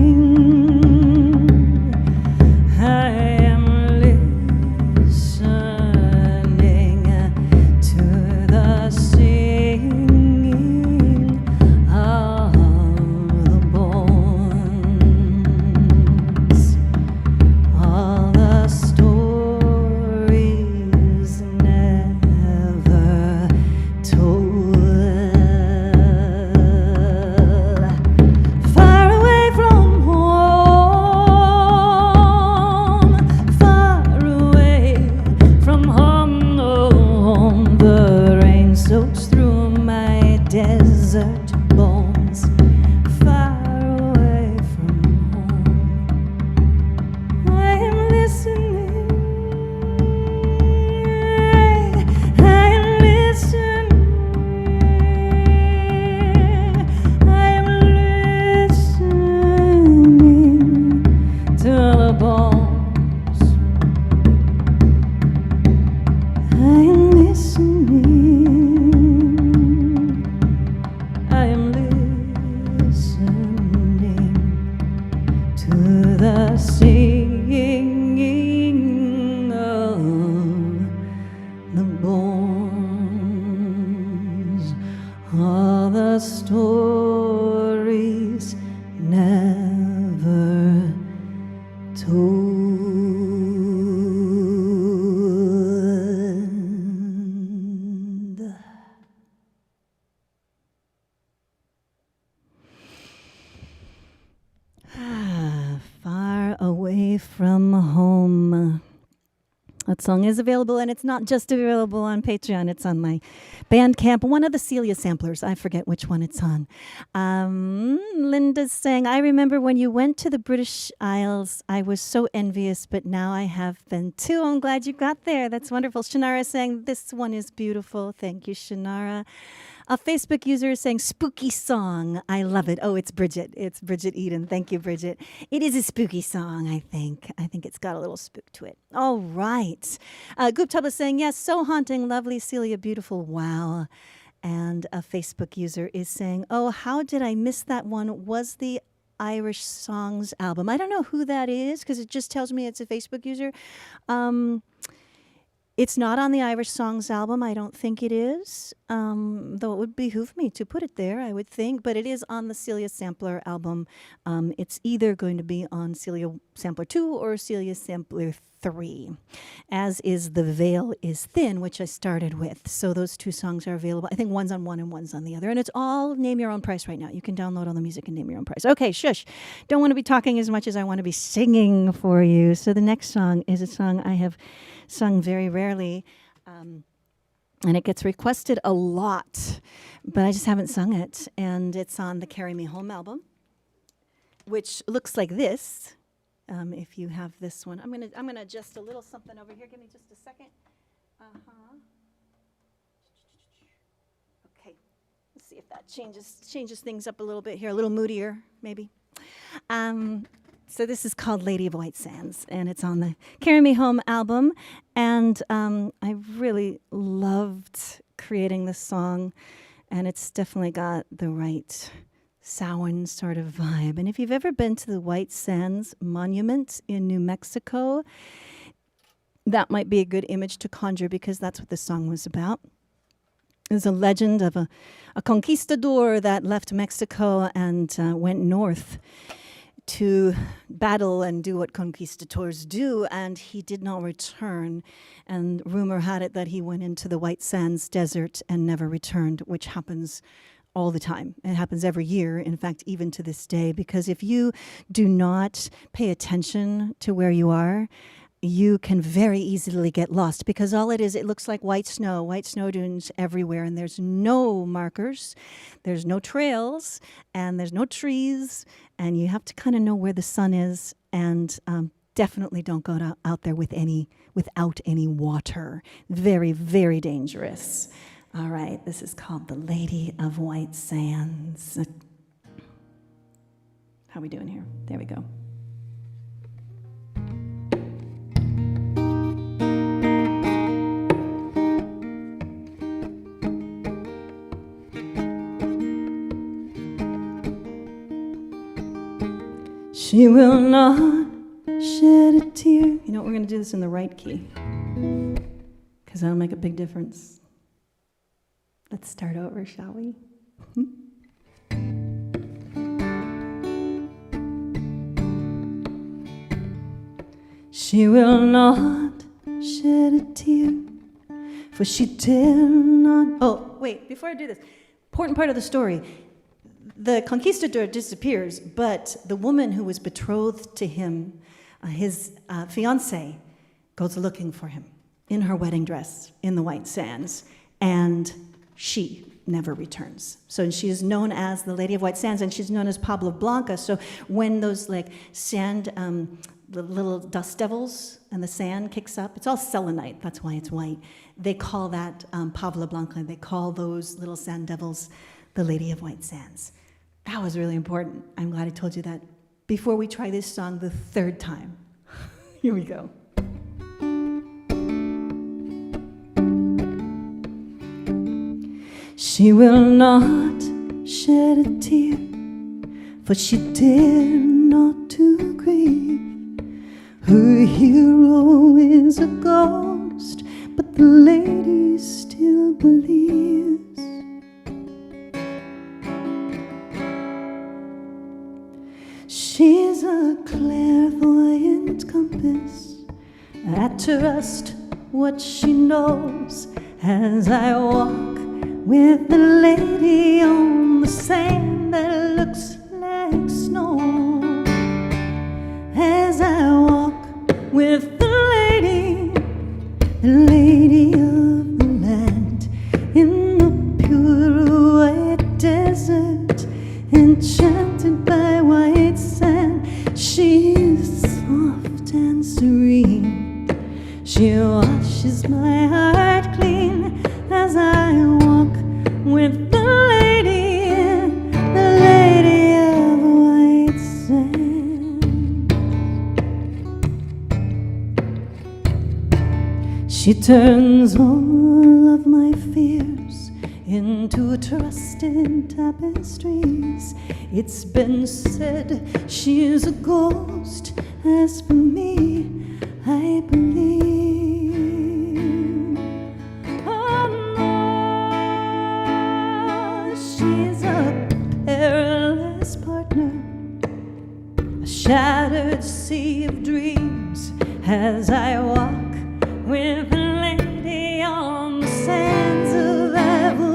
I am listening to the sea. the singing of the bones, all the stories never told. Far away from home. That song is available, and it's not just available on Patreon. It's on my Bandcamp, one of the Celia samplers. I forget which one it's on. Linda's saying, I remember when you went to the British Isles, I was so envious, but now I have been too. I'm glad you got there. That's wonderful. Shannara is saying, this one is beautiful. Thank you, Shannara. A Facebook user is saying, spooky song. I love it. Oh, it's Bridget. It's Bridget Eden. Thank you, Bridget. It is a spooky song, I think. I think it's got a little spook to it. All right. Guptub is saying, yes, so haunting, lovely, Celia, beautiful, wow. And a Facebook user is saying, oh, how did I miss that one? Was the Irish Songs album. I don't know who that is because it just tells me it's a Facebook user. It's not on the Irish Songs album. I don't think it is, though it would behoove me to put it there, I would think. But it is on the Celia Sampler album. It's either going to be on Celia Sampler 2 or Celia Sampler 3, as is The Veil is Thin, which I started with. So those two songs are available. I think one's on one and one's on the other. And it's all name your own price right now. You can download all the music and name your own price. Okay, shush. Don't want to be talking as much as I want to be singing for you. So the next song is a song I have sung very rarely, and it gets requested a lot, but I just haven't sung it. And it's on the Carry Me Home album, which looks like this. If you have this one, I'm gonna adjust a little something over here. Give me just a second. Okay, let's see if that changes things up a little bit here. A little moodier, maybe. So this is called Lady of White Sands, and it's on the Carry Me Home album. And I really loved creating this song, and it's definitely got the right Samhain sort of vibe. And if you've ever been to the White Sands Monument in New Mexico, that might be a good image to conjure because that's what this song was about. There's a legend of a conquistador that left Mexico and went north to battle and do what conquistadors do, and he did not return. And rumor had it that he went into the White Sands desert and never returned, which happens all the time. It happens every year, in fact, even to this day, because if you do not pay attention to where you are, you can very easily get lost because all it is, it looks like white snow dunes everywhere, and there's no markers, there's no trails, and there's no trees, and you have to kind of know where the sun is, and definitely don't go out there without any water. Very, very dangerous. All right, this is called The Lady of White Sands. How are we doing here? There we go. She will not shed a tear. You know what, we're going to do this in the right key because that'll make a big difference. Let's start over, shall we? She will not shed a tear, for she did not... Oh, wait, before I do this, important part of the story. The conquistador disappears, but the woman who was betrothed to him, his fiancé, goes looking for him in her wedding dress in the White Sands, and she never returns. So she is known as the Lady of White Sands, and she's known as Pablo Blanca. So when those like sand, the little dust devils and the sand kicks up, it's all selenite, that's why it's white. They call that Pablo Blanca. They call those little sand devils the Lady of White Sands. That was really important. I'm glad I told you that before we try this song the third time. Here we go. She will not shed a tear, for she dare not to grieve. ghost, but the lady still believes. She's a clairvoyant compass. I trust what she knows as I walk with the lady on the sand that looks like snow. As I walk with the lady of the land, in the pure white desert, enchanted by white sand. She's soft and serene. She washes my heart clean as I walk with the lady of white sand. She turns all of my fears into trusted tapestries. It's been said she's a ghost. As for me, I believe. Oh no, she's a perilous partner, a shattered sea of dreams as I walk with a lady on the sands of Ivory.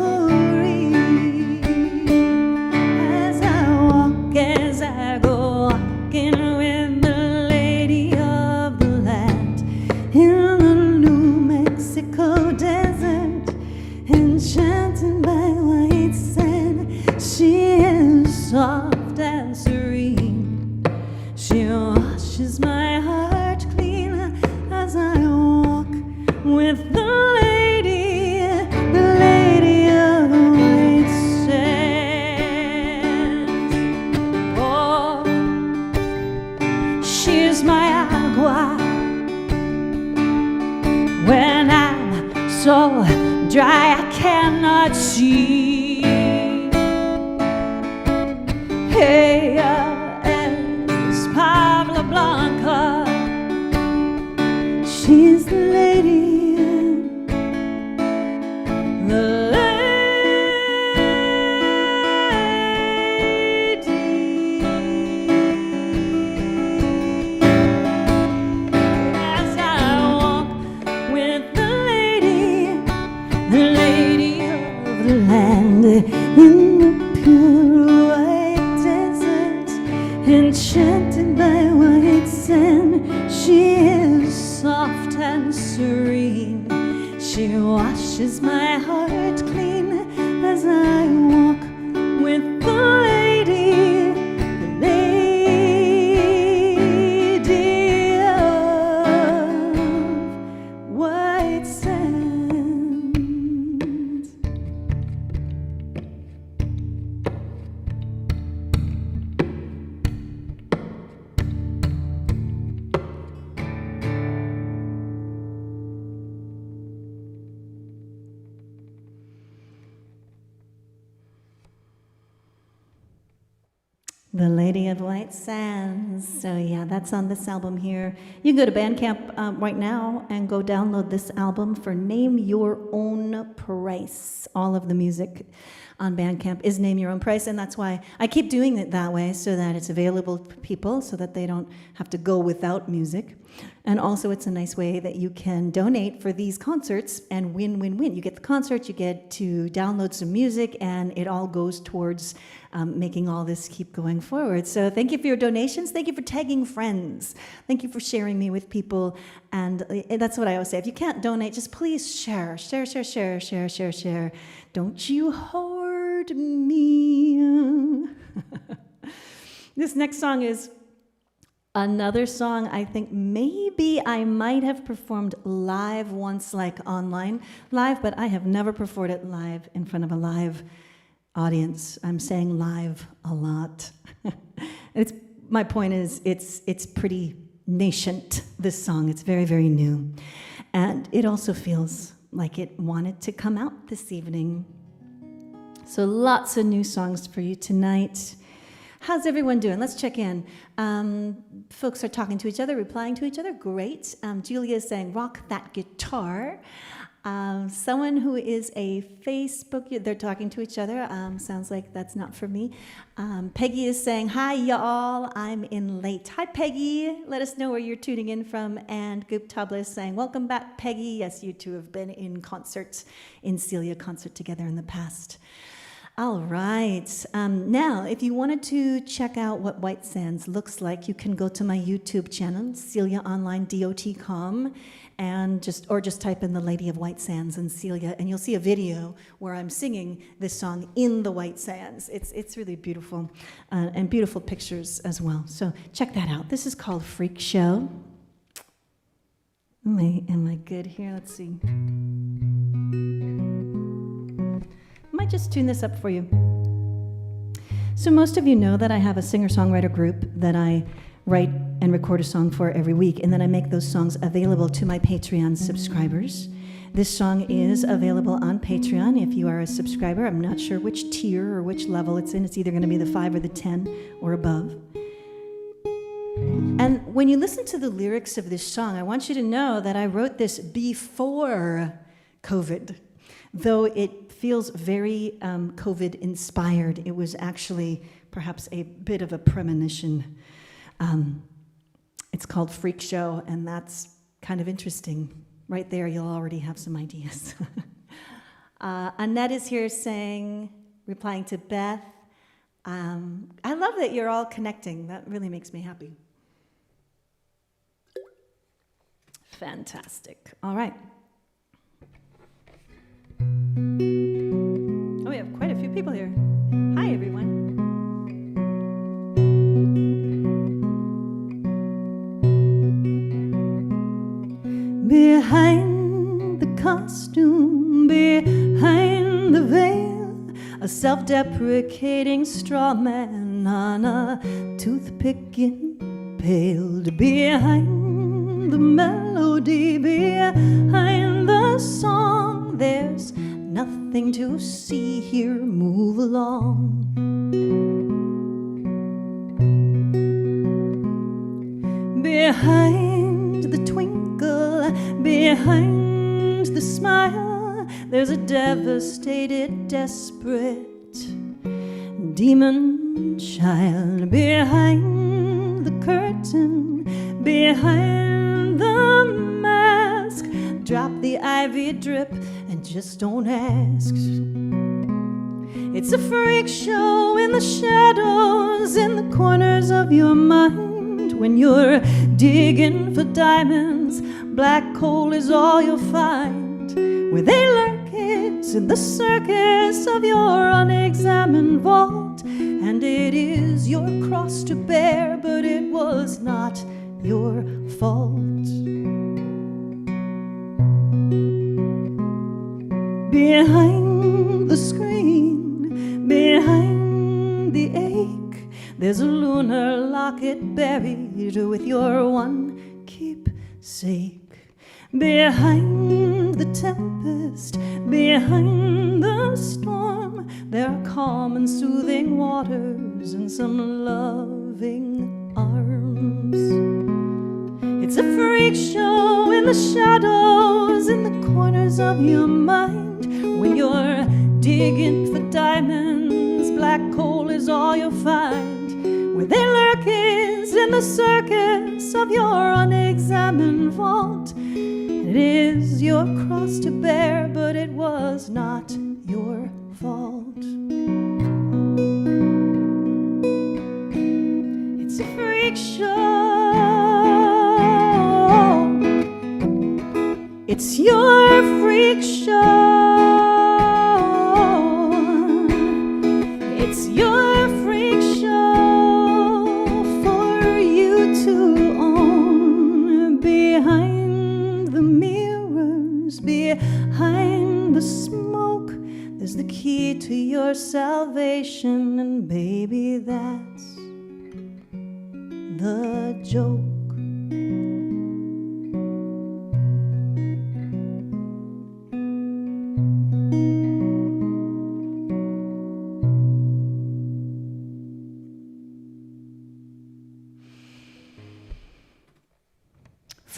As I go walking with the lady of the land in the New Mexico desert, enchanted by white sand. She is soft and serene. She washes my heart clean as I walk with the lady of the white sands. Oh, she's my agua when I'm so dry I cannot see. Ella es Pablo Blanca. She's the lady. As I walk with the lady of the land, in the pure white desert, enchanted by white sand. She is soft and serene. She washes my heart clean as I walk with the lady of white sands. The Lady of White Sands. So yeah, that's on this album here. You can go to Bandcamp right now and go download this album for Name Your Own Price. All of the music on Bandcamp is Name Your Own Price, and that's why I keep doing it that way, so that it's available for people, so that they don't have to go without music. And also it's a nice way that you can donate for these concerts and win-win-win. You get the concert, you get to download some music, and it all goes towards making all this keep going forward. So thank you for your donations. Thank you for tagging friends. Thank you for sharing me with people. And that's what I always say. If you can't donate, just please share. Share, share, share, share, share, share. Don't you hoard me. This next song is another song I think maybe I might have performed live once, like online live, but I have never performed it live in front of a live audience. I'm saying live a lot. My point is, it's pretty nascent, this song. It's very, very new. And it also feels like it wanted to come out this evening. So lots of new songs for you tonight. How's everyone doing? Let's check in. Folks are talking to each other, replying to each other. Great. Julia is saying, rock that guitar. Someone who is a Facebook, they're talking to each other. Sounds like that's not for me. Peggy is saying, hi, y'all. I'm in late. Hi, Peggy. Let us know where you're tuning in from. And Goop Tabla is saying, welcome back, Peggy. Yes, you two have been in concert, in Celia concert together in the past. All right. Now, if you wanted to check out what White Sands looks like, you can go to my YouTube channel, CeliaOnlineDOT.com, and just type in the Lady of White Sands and Celia, and you'll see a video where I'm singing this song in the White Sands. It's really beautiful, and beautiful pictures as well. So check that out. This is called Freak Show. Am I good here? Let's see. Might just tune this up for you. So most of you know that I have a singer-songwriter group that I write and record a song for every week, and then I make those songs available to my Patreon subscribers. This song is available on Patreon if you are a subscriber. I'm not sure which tier or which level it's in. It's either going to be the 5 or the 10 or above. And when you listen to the lyrics of this song, I want you to know that I wrote this before COVID. Though it feels very COVID-inspired, it was actually perhaps a bit of a premonition. It's called Freak Show, and that's kind of interesting. Right there, you'll already have some ideas. Annette is here replying to Beth. I love that you're all connecting. That really makes me happy. Fantastic. All right. Oh, we have quite a few people here. Hi, everyone. Behind the costume, behind the veil, a self-deprecating straw man on a toothpick impaled. Behind the melody, behind the song, there's nothing to see here, move along. Behind the twinkle, behind the smile, there's a devastated, desperate demon child. Behind the curtain, behind the mask, drop the ivy drip and just don't ask. It's a freak show in the shadows, in the corners of your mind. When you're digging for diamonds, black coal is all you'll find. Where they lurk, it's in the circus of your unexamined vault. And it is your cross to bear, but it was not your fault. Behind the screen, behind the ache, there's a lunar locket buried with your one keepsake. Behind the tempest, behind the storm, there are calm and soothing waters and some loving arms. It's a freak show in the shadows, in the corners of your mind. When you're digging for diamonds, black coal is all you'll find. Where they lurk is in the circus of your unexamined vault. It is your cross to bear, but it was not your fault. It's a freak show. It's your freak show. It's your freak show for you to own. Behind the mirrors, behind the smoke, there's the key to your salvation, and baby, that's the joke.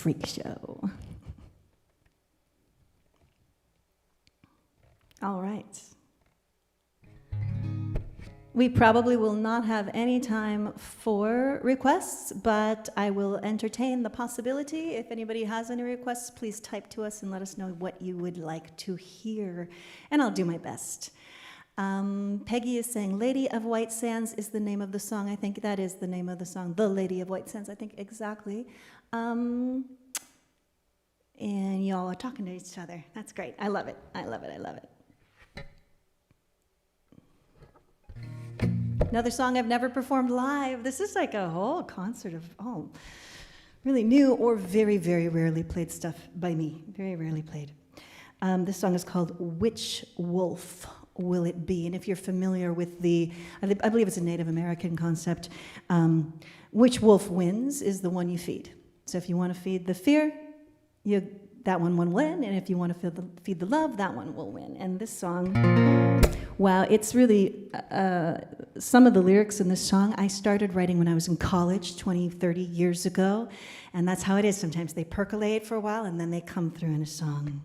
freak show. All right. We probably will not have any time for requests, but I will entertain the possibility. If anybody has any requests, please type to us and let us know what you would like to hear, and I'll do my best. Peggy is saying, Lady of White Sands is the name of the song. I think that is the name of the song, The Lady of White Sands, I think exactly. And y'all are talking to each other. That's great. I love it. I love it. I love it. Another song I've never performed live. This is like a whole concert of really new or very, very rarely played stuff by me. Very rarely played. This song is called Which Wolf Will It Be? And if you're familiar with I believe it's a Native American concept, which wolf wins is the one you feed. So if you want to feed the fear, that one will win. And if you want to feed the love, that one will win. And this song, wow, it's really, some of the lyrics in this song I started writing when I was in college 20, 30 years ago. And that's how it is sometimes. They percolate for a while and then they come through in a song.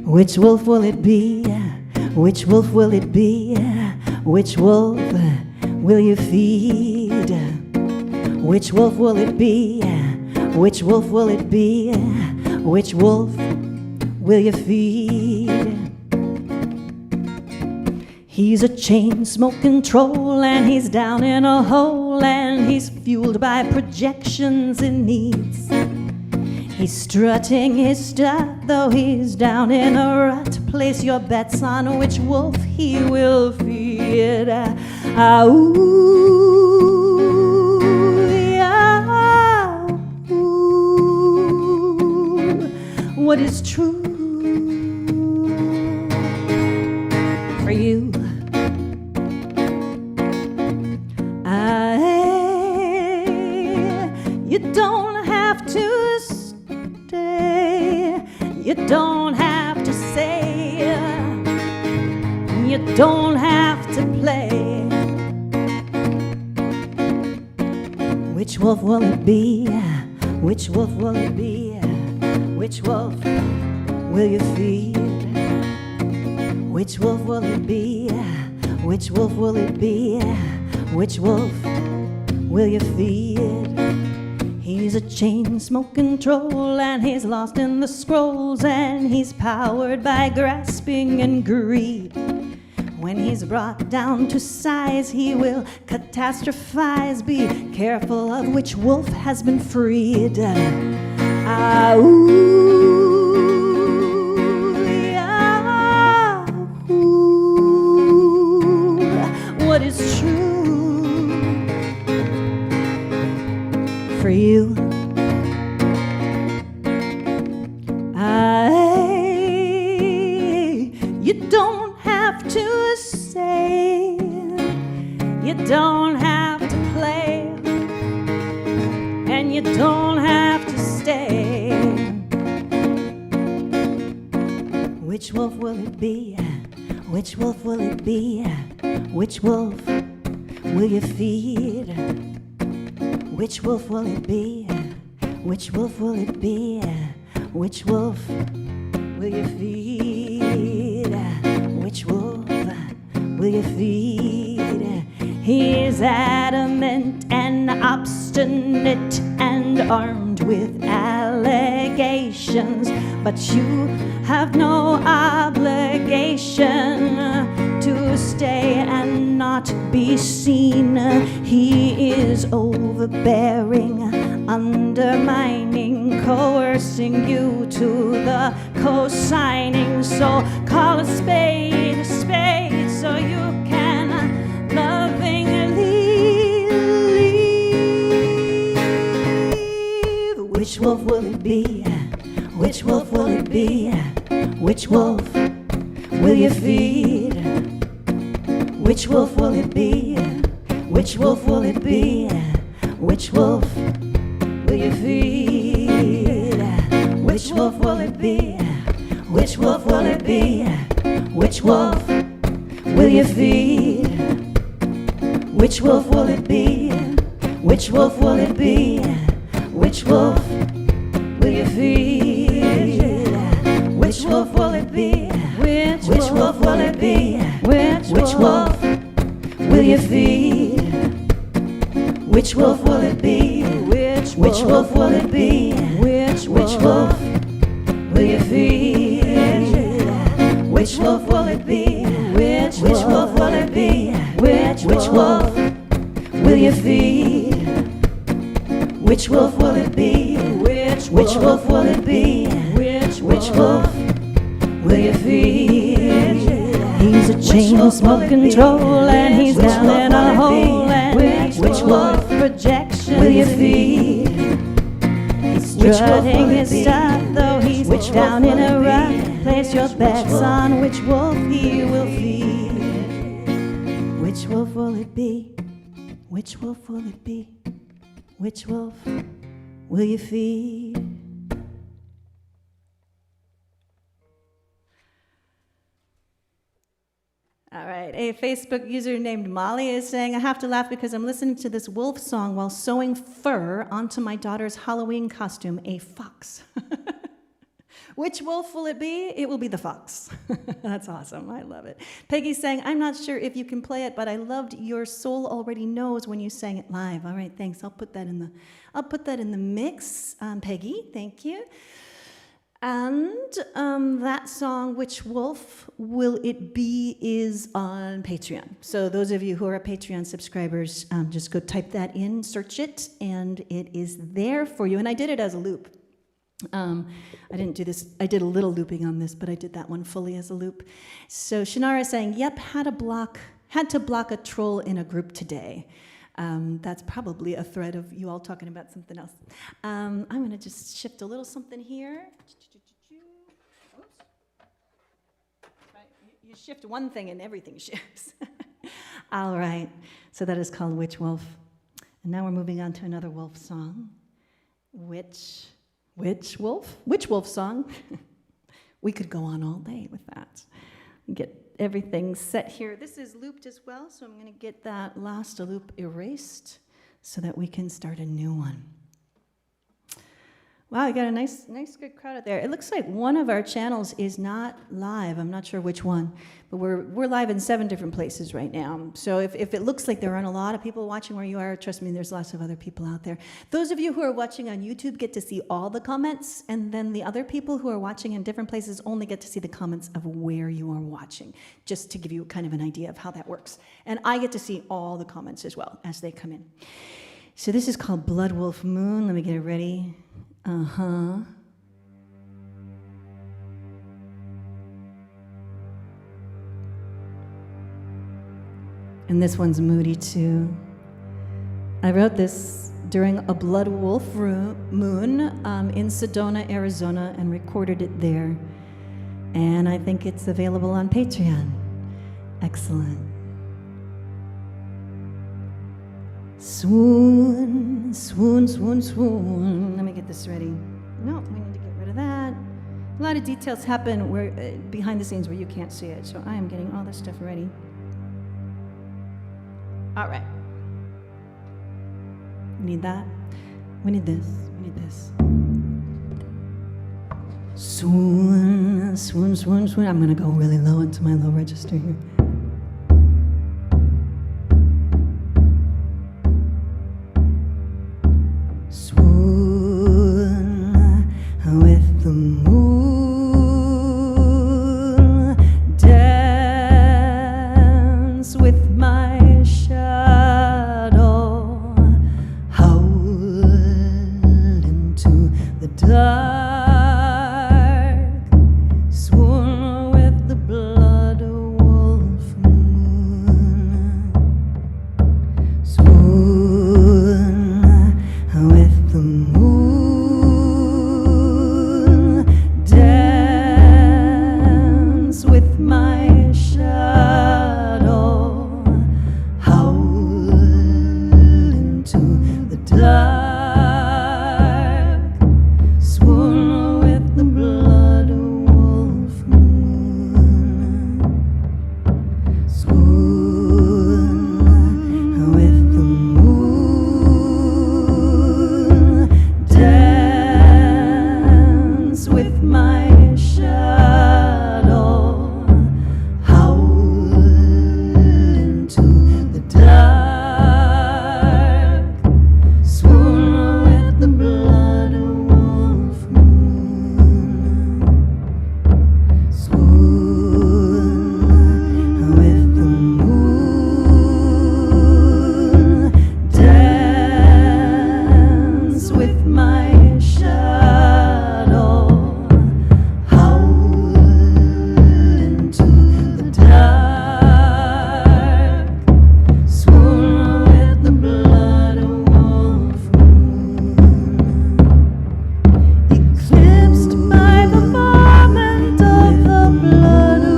Which wolf will it be? Which wolf will it be? Which wolf will you feed? Which wolf will it be? Which wolf will it be? Which wolf will you feed? He's a chain-smoking troll and he's down in a hole and he's fueled by projections and needs. He's strutting his stuff, though he's down in a rut. Place your bets on which wolf he will feed. What is true for you? You don't have to stay. You don't have to say. You don't have to play. Which wolf will it be? Which wolf will it be? Which wolf will you feed? Which wolf will it be? Which wolf will it be? Which wolf will you feed? He's a chain-smoking troll and he's lost in the scrolls and he's powered by grasping and greed. When he's brought down to size, he will catastrophize. Be careful of which wolf has been freed. What is true for you? You don't have to say, you don't have to play, and you don't have to stay. Which wolf will it be? Which wolf will it be? Which wolf will you feed? Which wolf will it be? Which wolf will it be? Which wolf will you feed? Which wolf will you feed? He is adamant and obstinate and armed with allegations, but you have no obligation to stay and not be seen. He is overbearing, undermining, coercing you to the co-signing. So call a spade so you can lovingly leave. Which wolf will it be? Which wolf will it be? Which wolf will you feed? Which wolf will it be? Which wolf will it be? Which wolf will you feed? Which wolf will it be? Which wolf will it be? Which wolf will you feed? Which wolf will it be? Which wolf will it be? Which wolf will you feed? Which wolf will it be? Which wolf will it be? Which wolf will you feed? Which wolf will it be? Which wolf will it be? Which wolf will you feed? Which wolf will it be? Which wolf will it be? Which wolf will you feed? Which wolf will it be? Which wolf will it be? Which wolf will you feed? He's a chain-smoking troll and he's down in a hole and which wolf projection will you feed? He's strutting his stuff though he's down in a rut. Place your bets on which wolf he will feed. Which wolf will it be? Which wolf will it be? Which wolf will you feed? All right, a Facebook user named Molly is saying, I have to laugh because I'm listening to this wolf song while sewing fur onto my daughter's Halloween costume, a fox. Which wolf will it be? It will be the fox. That's awesome. I love it. Peggy's saying, I'm not sure if you can play it, but I loved Your Soul Already Knows when you sang it live. All right, thanks. I'll put that in the mix, Peggy. Thank you. And that song, Which Wolf Will It Be, is on Patreon. So those of you who are Patreon subscribers, just go type that in, search it, and it is there for you. And I did it as a loop. I didn't do this. I did a little looping on this, but I did that one fully as a loop. So Shannara is saying, yep, had to block a troll in a group today. That's probably a thread of you all talking about something else. I'm going to just shift a little something here. Oops. You shift one thing and everything shifts. All right. So that is called Witch Wolf. And now we're moving on to another wolf song. Witch Wolf song. We could go on all day with that. Get everything set here. This is looped as well, so I'm going to get that last loop erased so that we can start a new one. Wow, we got a nice good crowd out there. It looks like one of our channels is not live. I'm not sure which one, but we're live in 7 different places right now. So if it looks like there aren't a lot of people watching where you are, trust me, there's lots of other people out there. Those of you who are watching on YouTube get to see all the comments, and then the other people who are watching in different places only get to see the comments of where you are watching, just to give you kind of an idea of how that works. And I get to see all the comments as well as they come in. So this is called Blood Wolf Moon. Let me get it ready. Uh-huh. And this one's moody too. I wrote this during a blood wolf moon in Sedona, Arizona, and recorded it there. And I think it's available on Patreon. Excellent. Swoon, swoon, swoon, swoon. Let me get this ready. No, we need to get rid of that. A lot of details happen where behind the scenes where you can't see it, so I am getting all this stuff ready. All right. We need that. We need this. We need this. Swoon, swoon, swoon, swoon. I'm going to go really low into my low register here. With the moon, dance with my shadow, howl into the dark, swoon with the blood wolf moon, swoon with the moon. with my shadow, howl into the dark, swoon with the blood of wolf moon, swoon with the moon, dance with my shadow, howl into the dark, swoon with the blood of wolf moon, eclipsed by the moment of the blood of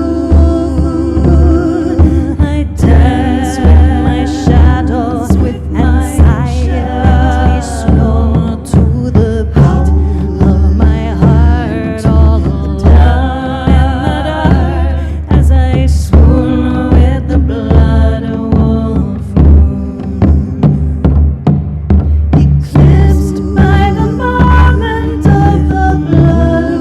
moon. I dance with my shadows with and silently snore to the beat of my heart, all alone in the dark, as I swoon with the blood of wolf moon, eclipsed by the moment of the blood of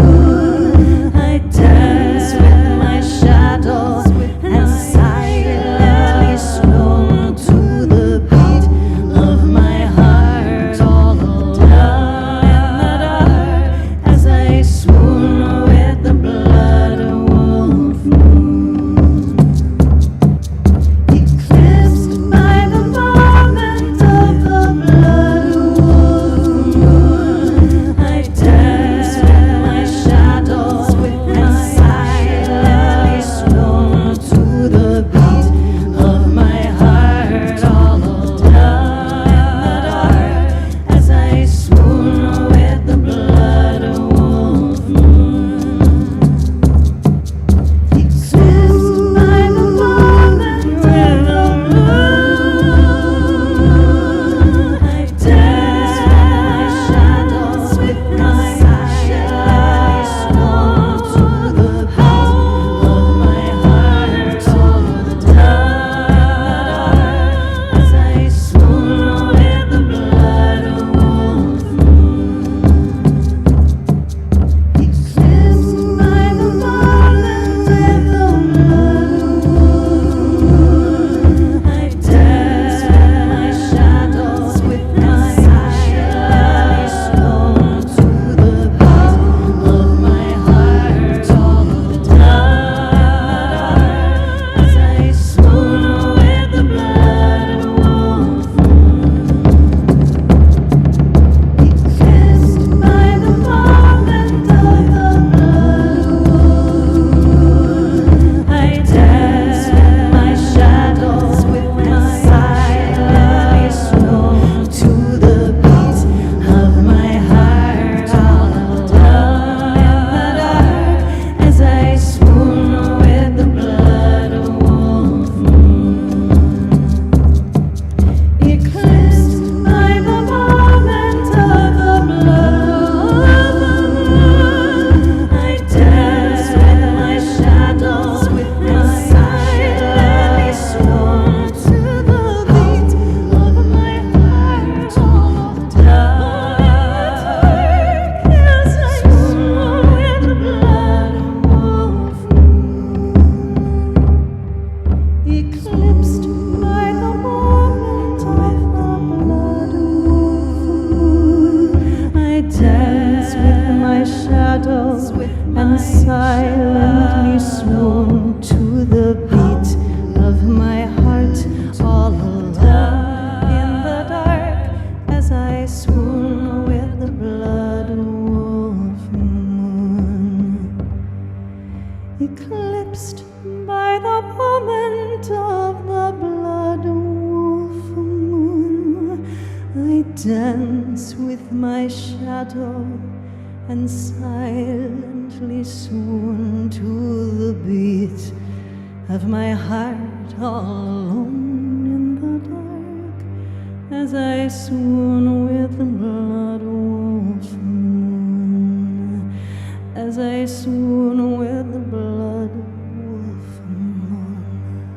moon. I dance with my shadows and silently snore to the beat of my heart, all alone in the dark, as I swoon with the blood of wolf moon, eclipsed by the moment of the blood of wolf moon. I dance with my shadows and silently snore to the beat of my heart, all alone in the dark, as I swoon with the blood of wolf moon, eclipsed by the moment of the moon. I dance with my shadows with my silently snore to the beat of my heart, all alone in the dark, as I swoon with the blood of wolf moon, eclipsed by the moment of the blood of moon. I dance with my shadows with my silently snore to the beat of my heart, all alone as I swoon with the blood of wolf moon, eclipsed by the moment of the blood of moon. I dance with my shadows with my silently snore to the beat of my heart, all alone in the dark, as I swoon with the blood of wolf moon, eclipsed by the moment of the blood of moon. I dance with my shadows with my silently snore to the beat of my heart, all dark, as I swoon with the blood of wolf moon, eclipsed by the moment of the blood of wolf moon. I dance with my shadows and silently snore to the beat of my heart, all alone in the dark, as I swoon with the blood of wolf moon, eclipsed by the moment of the blood of wolf moon. I dance with my shadow and silently swoon to the beat of my heart, all alone in the dark, as I swoon with the blood of wolf moon, as I swoon with the blood of wolf moon,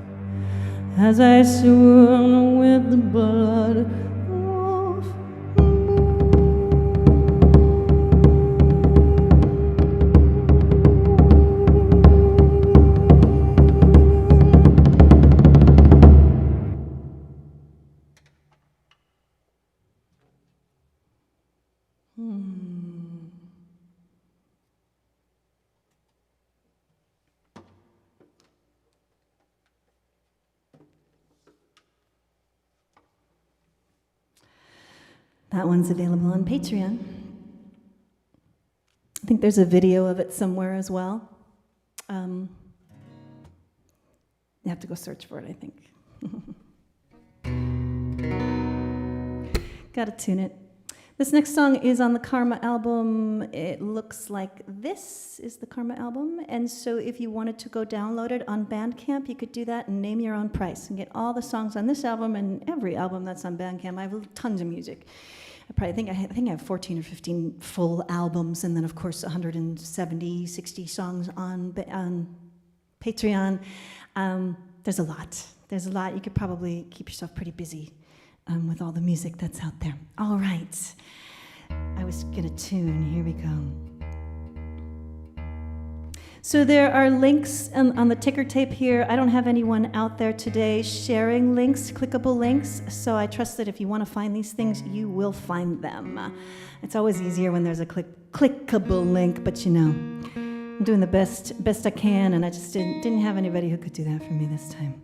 as I swoon with the blood of wolf moon. That one's available on Patreon. I think there's a video of it somewhere as well. You have to go search for it, I think. Gotta tune it. This next song is on the Karma album. It looks like this is the Karma album. And so if you wanted to go download it on Bandcamp, you could do that and name your own price and get all the songs on this album and every album that's on Bandcamp. I have tons of music. I think I have 14 or 15 full albums, and then of course 170, 60 songs on Patreon. There's a lot. There's a lot. You could probably keep yourself pretty busy with all the music that's out there. All right. I was gonna tune. Here we go. So there are links on the ticker tape here. I don't have anyone out there today sharing links, clickable links, so I trust that if you want to find these things, you will find them. It's always easier when there's a clickable link, but you know, I'm doing the best I can, and I just didn't have anybody who could do that for me this time.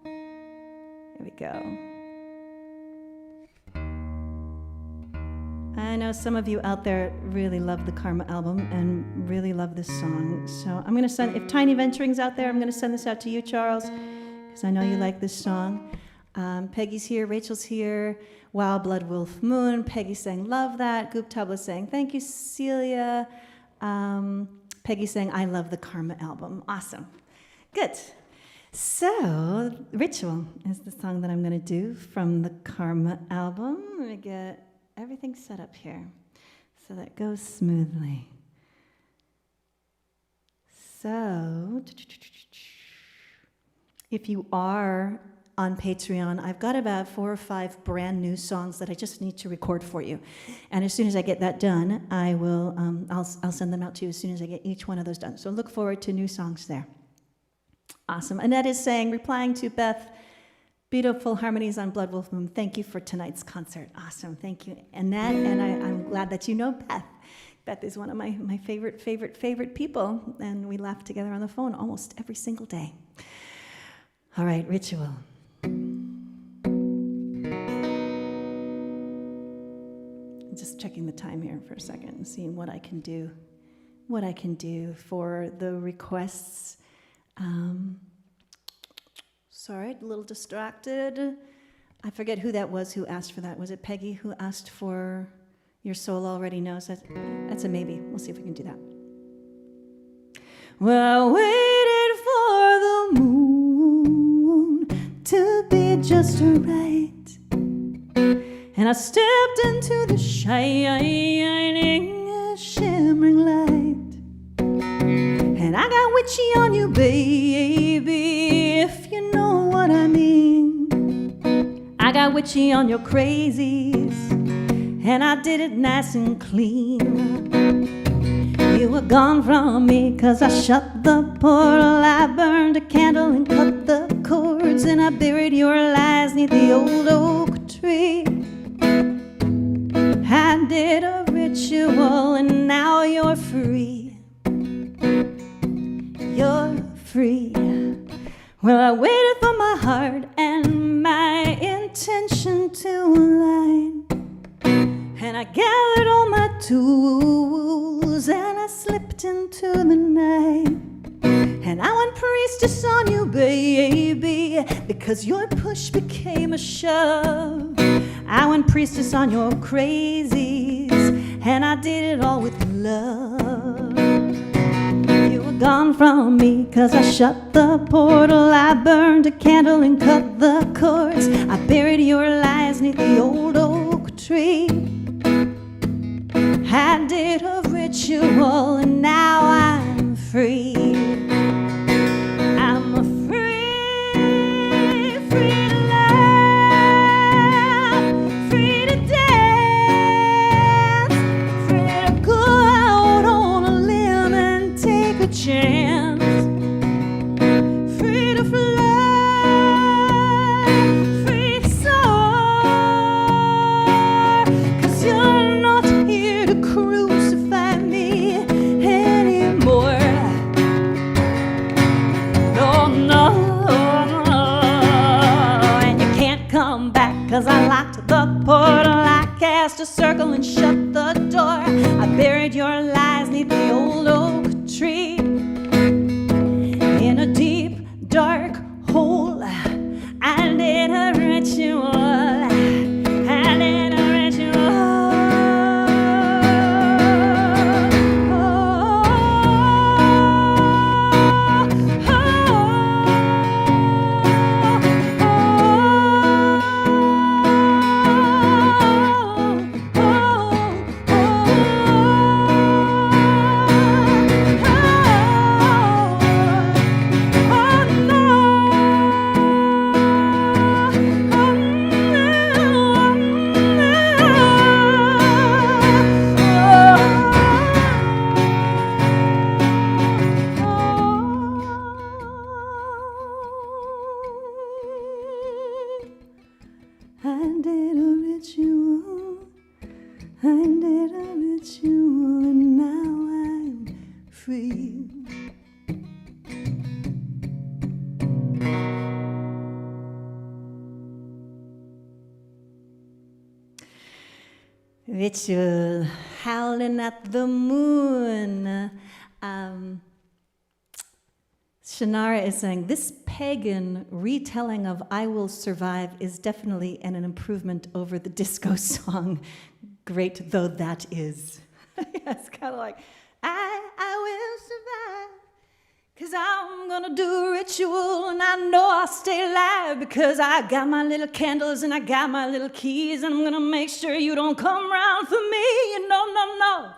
Here we go. I know some of you out there really love the Karma album and really love this song. So I'm going to send, if Tiny Venturing's out there, I'm going to send this out to you, Charles, because I know you like this song. Peggy's here, Rachel's here. Wow, Blood Wolf Moon. Peggy saying, love that. Goop Tabla saying, thank you, Celia. Peggy saying, I love the Karma album. Awesome. Good. So, Ritual is the song that I'm going to do from the Karma album. Let me get everything set up here so that goes smoothly. So, if you are on Patreon, I've got about 4 or 5 brand new songs that I just need to record for you. And as soon as I get that done, I will, I'll send them out to you as soon as I get each one of those done. So look forward to new songs there. Awesome. Annette is saying, replying to Beth, beautiful harmonies on Blood Wolf Moon. Thank you for tonight's concert. Awesome. Thank you, Annette. And I'm glad that you know Beth. Beth is one of my favorite people. And we laugh together on the phone almost every single day. All right, Ritual. Just checking the time here for a second and seeing what I can do for the requests. Sorry, a little distracted. I forget who that was who asked for that. Was it Peggy who asked for Your Soul Already Knows? That's a maybe. We'll see if we can do that. Well, I waited for the moon to be just right, and I stepped into the shining, shimmering light, and I got witchy on you, baby, if you know what I mean. I got witchy on your crazies, and I did it nice and clean. You were gone from me 'cause I shut the portal, I burned a candle and cut the cords, and I buried your lies neath the old oak tree. I did a ritual and now you're free. You're free. Well, I waited for my heart and my intention to align, and I gathered all my tools and I slipped into the night, and I went priestess on you, baby, because your push became a shove. I went priestess on your crazies, and I did it all with love. You were gone from me 'cause I shut the portal, I burned a candle and cut the cords, I buried your lies neath the old oak tree. I did a ritual and now I'm free. I'm free, free to love, free to dance, free to go out on a limb and take a chance, free to fly, free to soar, 'cause you're not here to crucify me, lies neath the old oak tree in a deep, dark hole, and in a ritual, and in a ritual. I did a ritual, I did a ritual, and now I'm free. Ritual, howling at the moon. Shannara is saying, this pagan retelling of I Will Survive is definitely an improvement over the disco song, great though that is. Yeah, it's kind of like, I will survive, because I'm going to do a ritual, and I know I'll stay alive, because I got my little candles and I got my little keys, and I'm going to make sure you don't come round for me. No.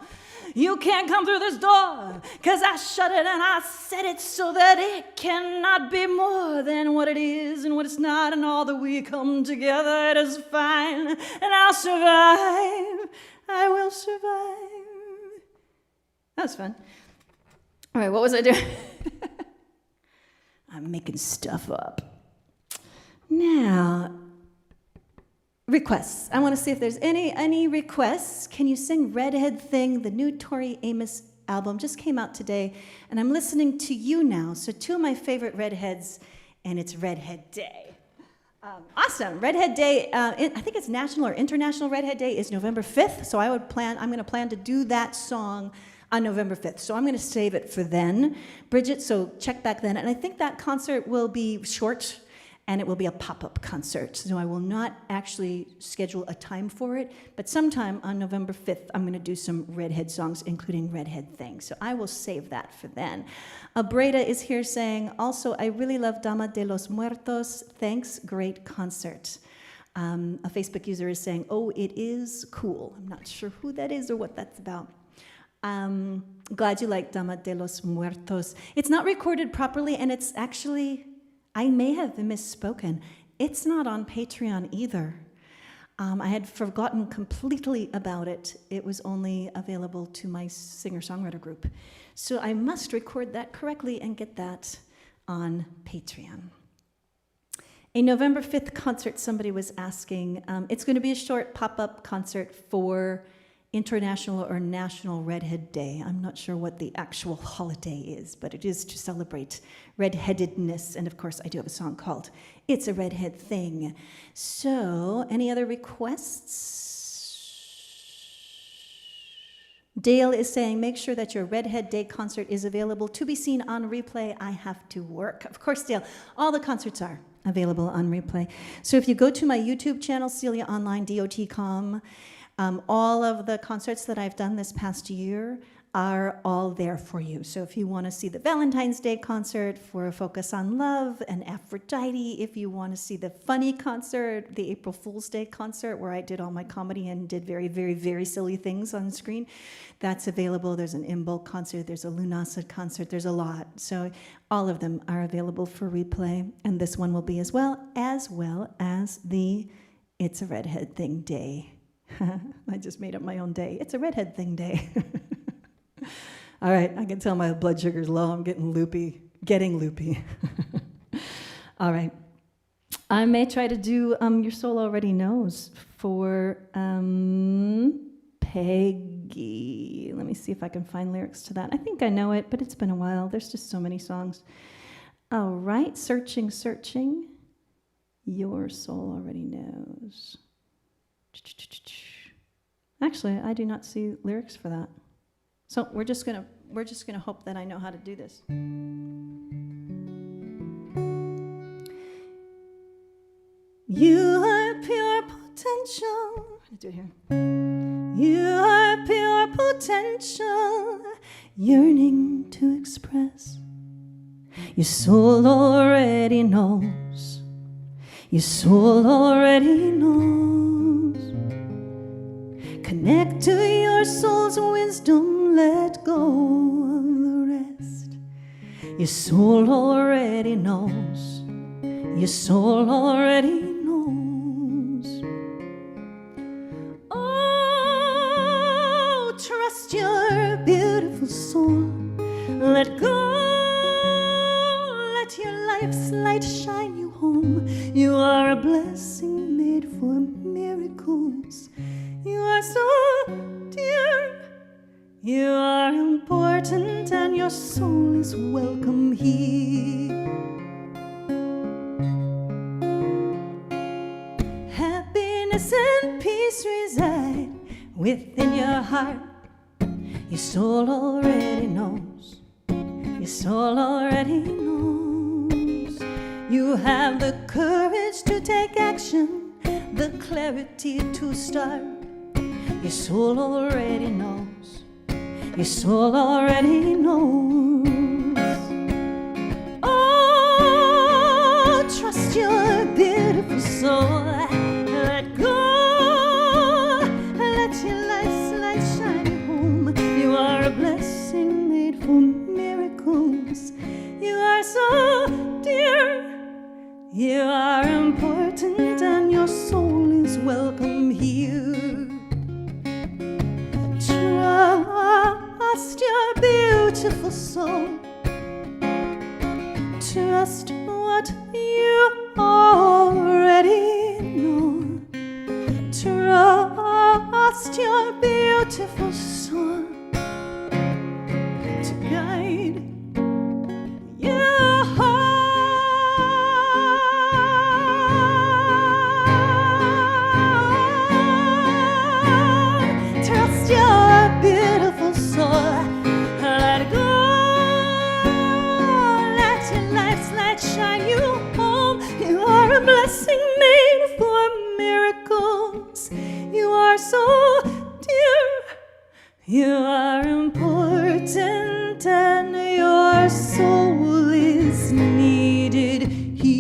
You can't come through this door, because I shut it and I set it so that it cannot be more than what it is and what it's not, and all that we come together, it is fine, and I'll survive. I will survive. That was fun. All right, what was I doing? I'm making stuff up. Now, requests. I want to see if there's any requests. Can you sing Redhead Thing? The new Tori Amos album just came out today, and I'm listening to you now. So two of my favorite redheads, and it's Redhead Day. Awesome. Redhead Day, I think it's National or International Redhead Day is November 5th, so I'm going to plan to do that song on November 5th. So I'm going to save it for then. Bridget, so check back then. And I think that concert will be short, and it will be a pop-up concert. So I will not actually schedule a time for it, but sometime on November 5th, I'm going to do some Redhead songs, including Redhead Thing. So I will save that for then. Breda is here saying, also, I really love Dama de los Muertos. Thanks, great concert. A Facebook user is saying, oh, it is cool. I'm not sure who that is or what that's about. Glad you like Dama de los Muertos. It's not recorded properly, and it's actually, I may have misspoken. It's not on Patreon either. I had forgotten completely about it. It was only available to my singer-songwriter group. So I must record that correctly and get that on Patreon. A November 5th concert, somebody was asking. It's going to be a short pop-up concert for International or National Redhead Day. I'm not sure what the actual holiday is, but it is to celebrate redheadedness. And of course, I do have a song called It's a Redhead Thing. So, any other requests? Dale is saying, make sure that your Redhead Day concert is available to be seen on replay. I have to work. Of course, Dale, all the concerts are available on replay. So if you go to my YouTube channel, Celia Online, DOT.com, all of the concerts that I've done this past year are all there for you. So if you want to see the Valentine's Day concert for a focus on love and Aphrodite, if you want to see the funny concert, the April Fool's Day concert where I did all my comedy and did very, very, very silly things on screen, that's available. There's an Imbolc concert, there's a Lunasa concert, there's a lot. So all of them are available for replay, and this one will be as well as the It's a Redhead Thing Day. I just made up my own day. It's a Redhead Thing Day. All right, I can tell my blood sugar's low. I'm getting loopy. All right. I may try to do Your Soul Already Knows for Peggy. Let me see if I can find lyrics to that. I think I know it, but it's been a while. There's just so many songs. All right, searching. Your Soul Already Knows. Actually, I do not see lyrics for that. So we're just gonna hope that I know how to do this. You are pure potential. Let's do it here. You are pure potential, yearning to express. Your soul already knows. Your soul already knows. Connect to your soul's wisdom, let go of the rest. Your soul already knows. Your soul already knows. Oh, trust your beautiful soul. Let go. Let your life's light shine you home. You are a blessing made for miracles. You are so dear. You are important and your soul is welcome here. Happiness and peace reside within your heart. Your soul already knows. Your soul already knows. You have the courage to take action, the clarity to start. Your soul already knows. Your soul already knows. Oh, trust your beautiful soul. Let go. Let your life's light shine you home. You are a blessing made for miracles. You are so dear. You are important and your soul is welcome here. Trust your beautiful soul. Trust what you already know. Trust your beautiful soul to guide your heart. Trust your beautiful soul. Let go. Let your life's light shine you home. You are a blessing made for miracles. You are so dear. You are important and your soul is needed here.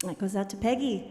That goes out to Peggy.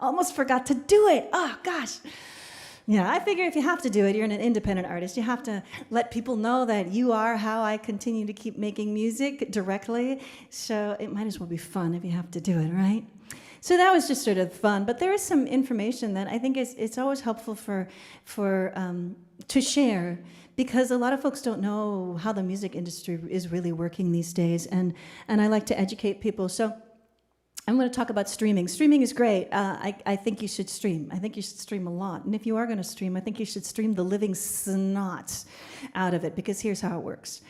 Almost forgot to do it. Oh, gosh. Yeah, I figure if you have to do it, you're an independent artist. You have to let people know that you are how I continue to keep making music directly. So it might as well be fun if you have to do it, right? So that was just sort of fun. But there is some information that I think it's always helpful to share, because a lot of folks don't know how the music industry is really working these days, and I like to educate people. So I'm going to talk about streaming. Streaming is great. I think you should stream. I think you should stream a lot. And if you are going to stream, I think you should stream the living snot out of it, because here's how it works.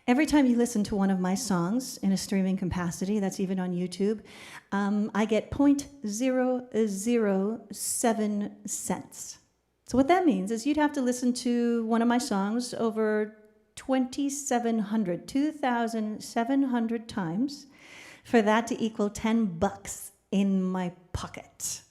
Every time you listen to one of my songs in a streaming capacity, that's even on YouTube, I get 0.007 cents. So what that means is you'd have to listen to one of my songs over 2,700 times for that to equal $10 in my pocket.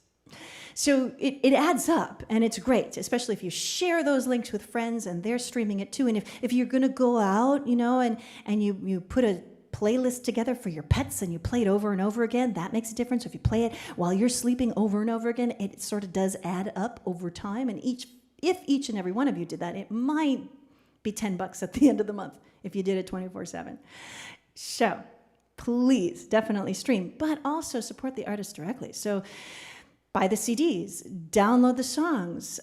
So it adds up, and it's great, especially if you share those links with friends and they're streaming it too. And if you're going to go out, and you put a playlist together for your pets and you play it over and over again, that makes a difference. If you play it while you're sleeping over and over again, it sort of does add up over time. And if each and every one of you did that, it might be $10 at the end of the month if you did it 24/7. So please definitely stream, but also support the artist directly. So buy the CDs, download the songs,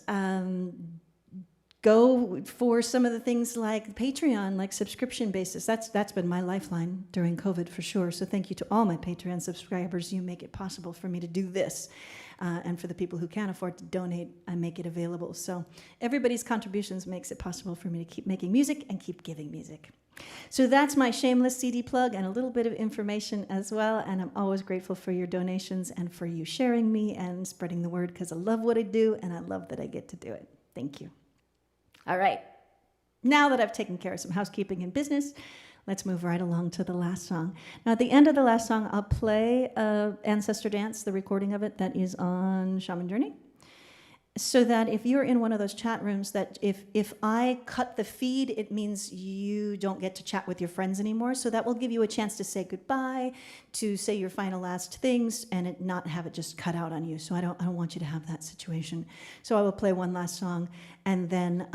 go for some of the things like Patreon, like subscription basis. That's been my lifeline during COVID for sure. So thank you to all my Patreon subscribers. You make it possible for me to do this. And for the people who can't afford to donate, I make it available. So everybody's contributions makes it possible for me to keep making music and keep giving music. So that's my shameless CD plug and a little bit of information as well. And I'm always grateful for your donations and for you sharing me and spreading the word, because I love what I do and I love that I get to do it. Thank you. All right. Now that I've taken care of some housekeeping and business, let's move right along to the last song. Now, at the end of the last song, I'll play Ancestor Dance, the recording of it that is on Shaman Journey, so that if you're in one of those chat rooms, that if I cut the feed, it means you don't get to chat with your friends anymore. So that will give you a chance to say goodbye, to say your final last things, and not have it just cut out on you. So I don't want you to have that situation. So I will play one last song, and then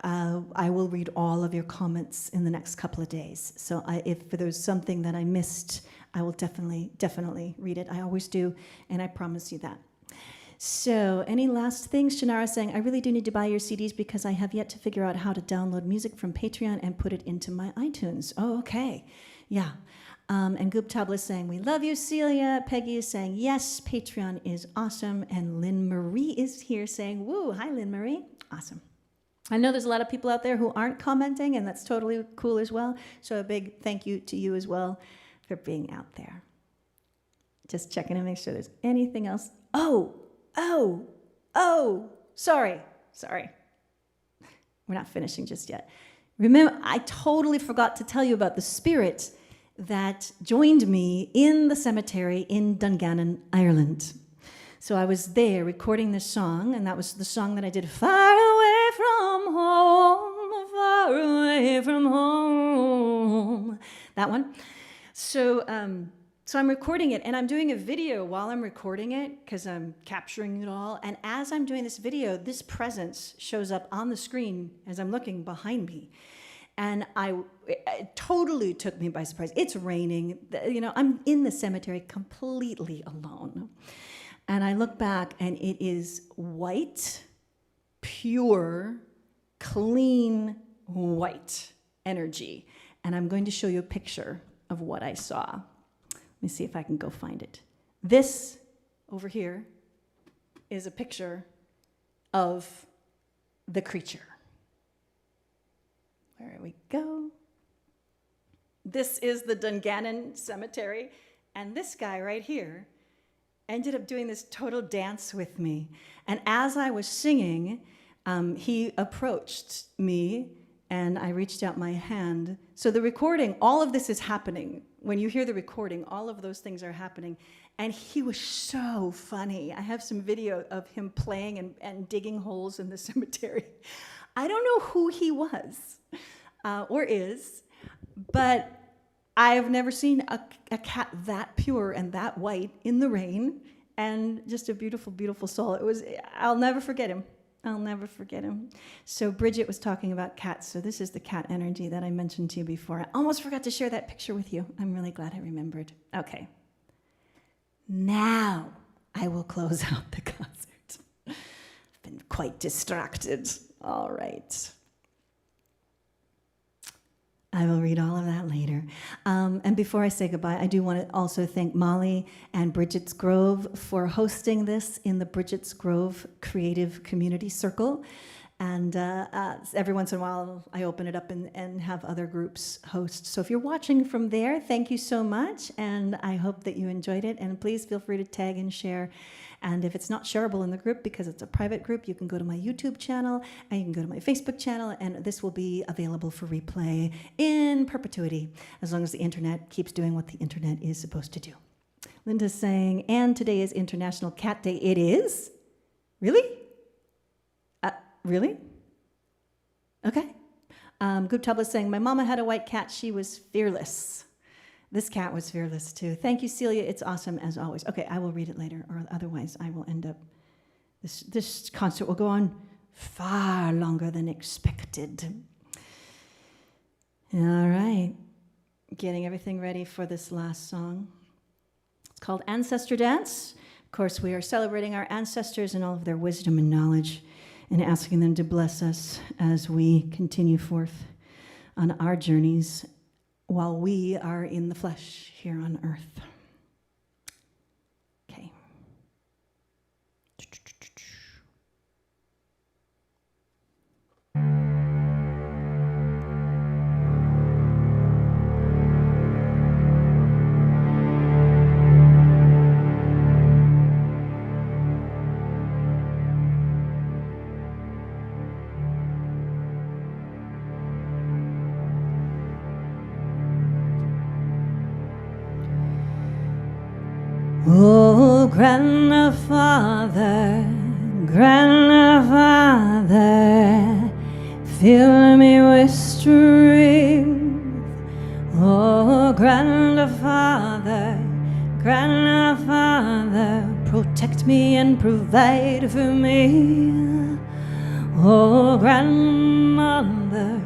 I will read all of your comments in the next couple of days. So if there's something that I missed, I will definitely read it. I always do, and I promise you that. So any last things? Shannara saying, I really do need to buy your CDs because I have yet to figure out how to download music from Patreon and put it into my iTunes. Oh, okay. Yeah. And Goop Tabla is saying, we love you, Celia. Peggy is saying, yes, Patreon is awesome. And Lynn Marie is here saying, woo, hi, Lynn Marie. Awesome. I know there's a lot of people out there who aren't commenting, and that's totally cool as well. So a big thank you to you as well for being out there. Just checking to make sure there's anything else. Oh, sorry. We're not finishing just yet. Remember, I totally forgot to tell you about the spirit that joined me in the cemetery in Dungannon, Ireland. So I was there recording this song, and that was the song that I did, Far Away From Home, Far Away From Home. That one. So I'm recording it, and I'm doing a video while I'm recording it because I'm capturing it all. And as I'm doing this video, this presence shows up on the screen as I'm looking behind me. And it totally took me by surprise. It's raining. I'm in the cemetery completely alone. And I look back, and it is white, pure, clean, white energy. And I'm going to show you a picture of what I saw. Let me see if I can go find it. This over here is a picture of the creature. There we go. This is the Dungannon Cemetery, and this guy right here ended up doing this total dance with me. And as I was singing, he approached me, and I reached out my hand. So the recording, all of this is happening. When you hear the recording, all of those things are happening. And he was so funny. I have some video of him playing and digging holes in the cemetery. I don't know who he was or is, but I've never seen a cat that pure and that white in the rain and just a beautiful, beautiful soul. I'll never forget him. I'll never forget him. So Bridget was talking about cats. So this is the cat energy that I mentioned to you before. I almost forgot to share that picture with you. I'm really glad I remembered. Okay. Now I will close out the concert. I've been quite distracted. All right. I will read all of that later. And before I say goodbye, I do want to also thank Molly and Bridget's Grove for hosting this in the Bridget's Grove Creative Community Circle. And every once in a while, I open it up and have other groups host. So if you're watching from there, thank you so much. And I hope that you enjoyed it. And please feel free to tag and share. And if it's not shareable in the group because it's a private group, you can go to my YouTube channel and you can go to my Facebook channel, and this will be available for replay in perpetuity as long as the internet keeps doing what the internet is supposed to do. Linda's saying, and today is International Cat Day. It is? Really? Really? Okay. Guptabla is saying, my mama had a white cat. She was fearless. This cat was fearless too. Thank you, Celia. It's awesome as always. Okay, I will read it later, or otherwise I will end up. This concert will go on far longer than expected. All right, getting everything ready for this last song. It's called Ancestor Dance. Of course, we are celebrating our ancestors and all of their wisdom and knowledge, and asking them to bless us as we continue forth on our journeys while we are in the flesh here on earth. Okay. Oh, grandfather, grandfather, fill me with strength. Oh, grandfather, grandfather, protect me and provide for me. Oh, grandmother,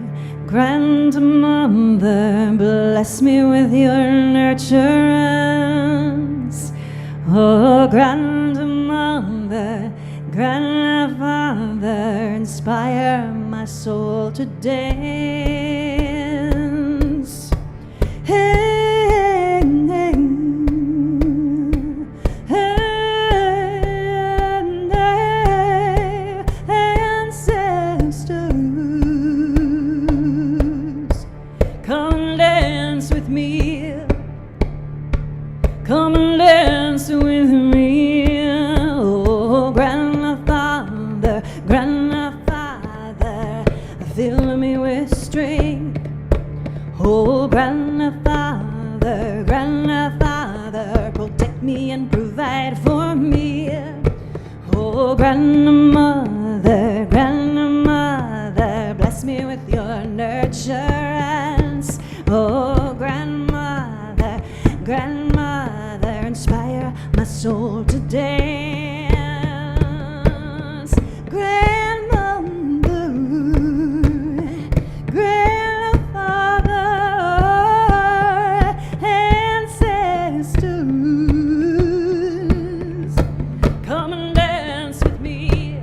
grandmother, bless me with your nurturance. Oh, grandmother, grandfather, inspire my soul to dance. Hey, hey, hey, ancestors, come and dance with me. Come and dance with me. Oh, grandfather, grandfather, fill me with strength. Oh, grandfather, grandfather, protect me and provide for me. Oh, grandmother, grandmother, bless me with your nurturance. Oh, grandmother, grandmother, inspire my soul to dance. Grandmother, grandfather, ancestors, come and dance with me.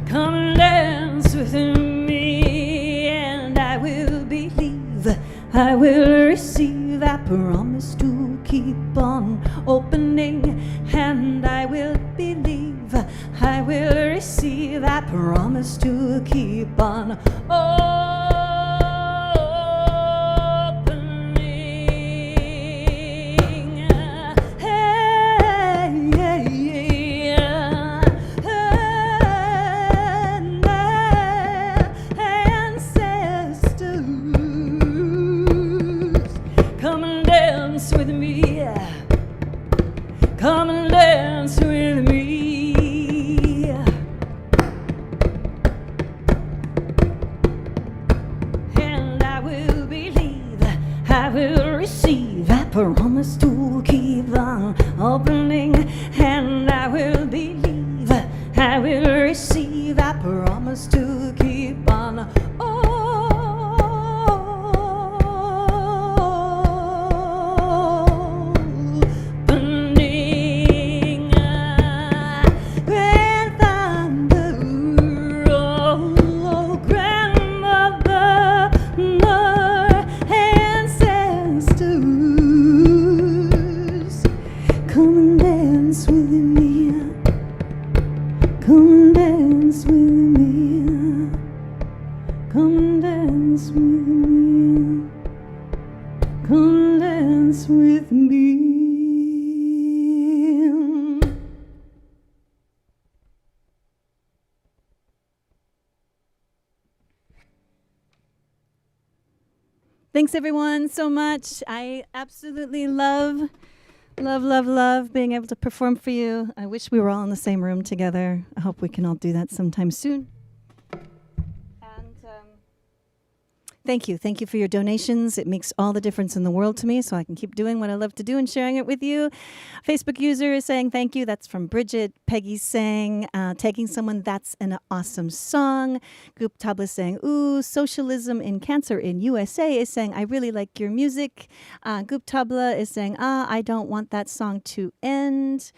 Come and dance with me, and I will believe, I will receive. I promise to keep on opening, and I will believe, I will receive. I promise to keep on opening. Hey, hey, ancestors, come and dance with me. Come and dance with me. And I will believe, I will receive. I promise to keep on opening. promise to keep on opening. Grandfather, oh, grandmother, ancestors, come and dance with me. Come dance with me. Come dance with me. Come dance with me. Thanks everyone so much. I absolutely love being able to perform for you. I wish we were all in the same room together. I hope we can all do that sometime soon. And thank you for your donations. It makes all the difference in the world to me, so I can keep doing what I love to do and sharing it with you. Facebook user is saying thank you. That's from Bridget. Peggy's saying, taking someone, that's an awesome song. Goop Tabla saying, ooh, socialism in cancer in USA is saying, I really like your music. Goop Tabla is saying, I don't want that song to end.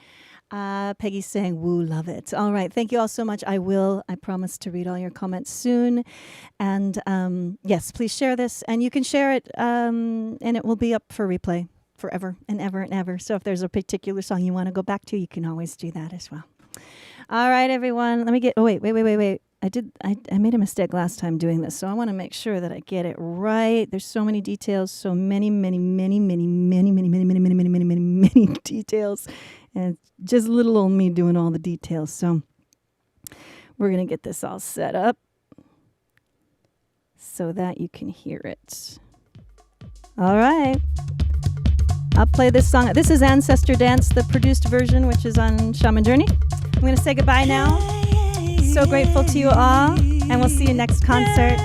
Peggy's saying, woo, love it. All right. Thank you all so much. I promise to read all your comments soon. And yes, please share this. And you can share it and it will be up for replay forever and ever and ever. So if there's a particular song you want to go back to, you can always do that as well. All right, everyone. Let me get, wait. I made a mistake last time doing this, so I want to make sure that I get it right. There's so many details, so many details, and just little old me doing all the details. So we're going to get this all set up so that you can hear it. All right. I'll play this song. This is Ancestor Dance, the produced version, which is on Shaman Journey. I'm going to say goodbye now. So grateful to you all, and we'll see you next concert.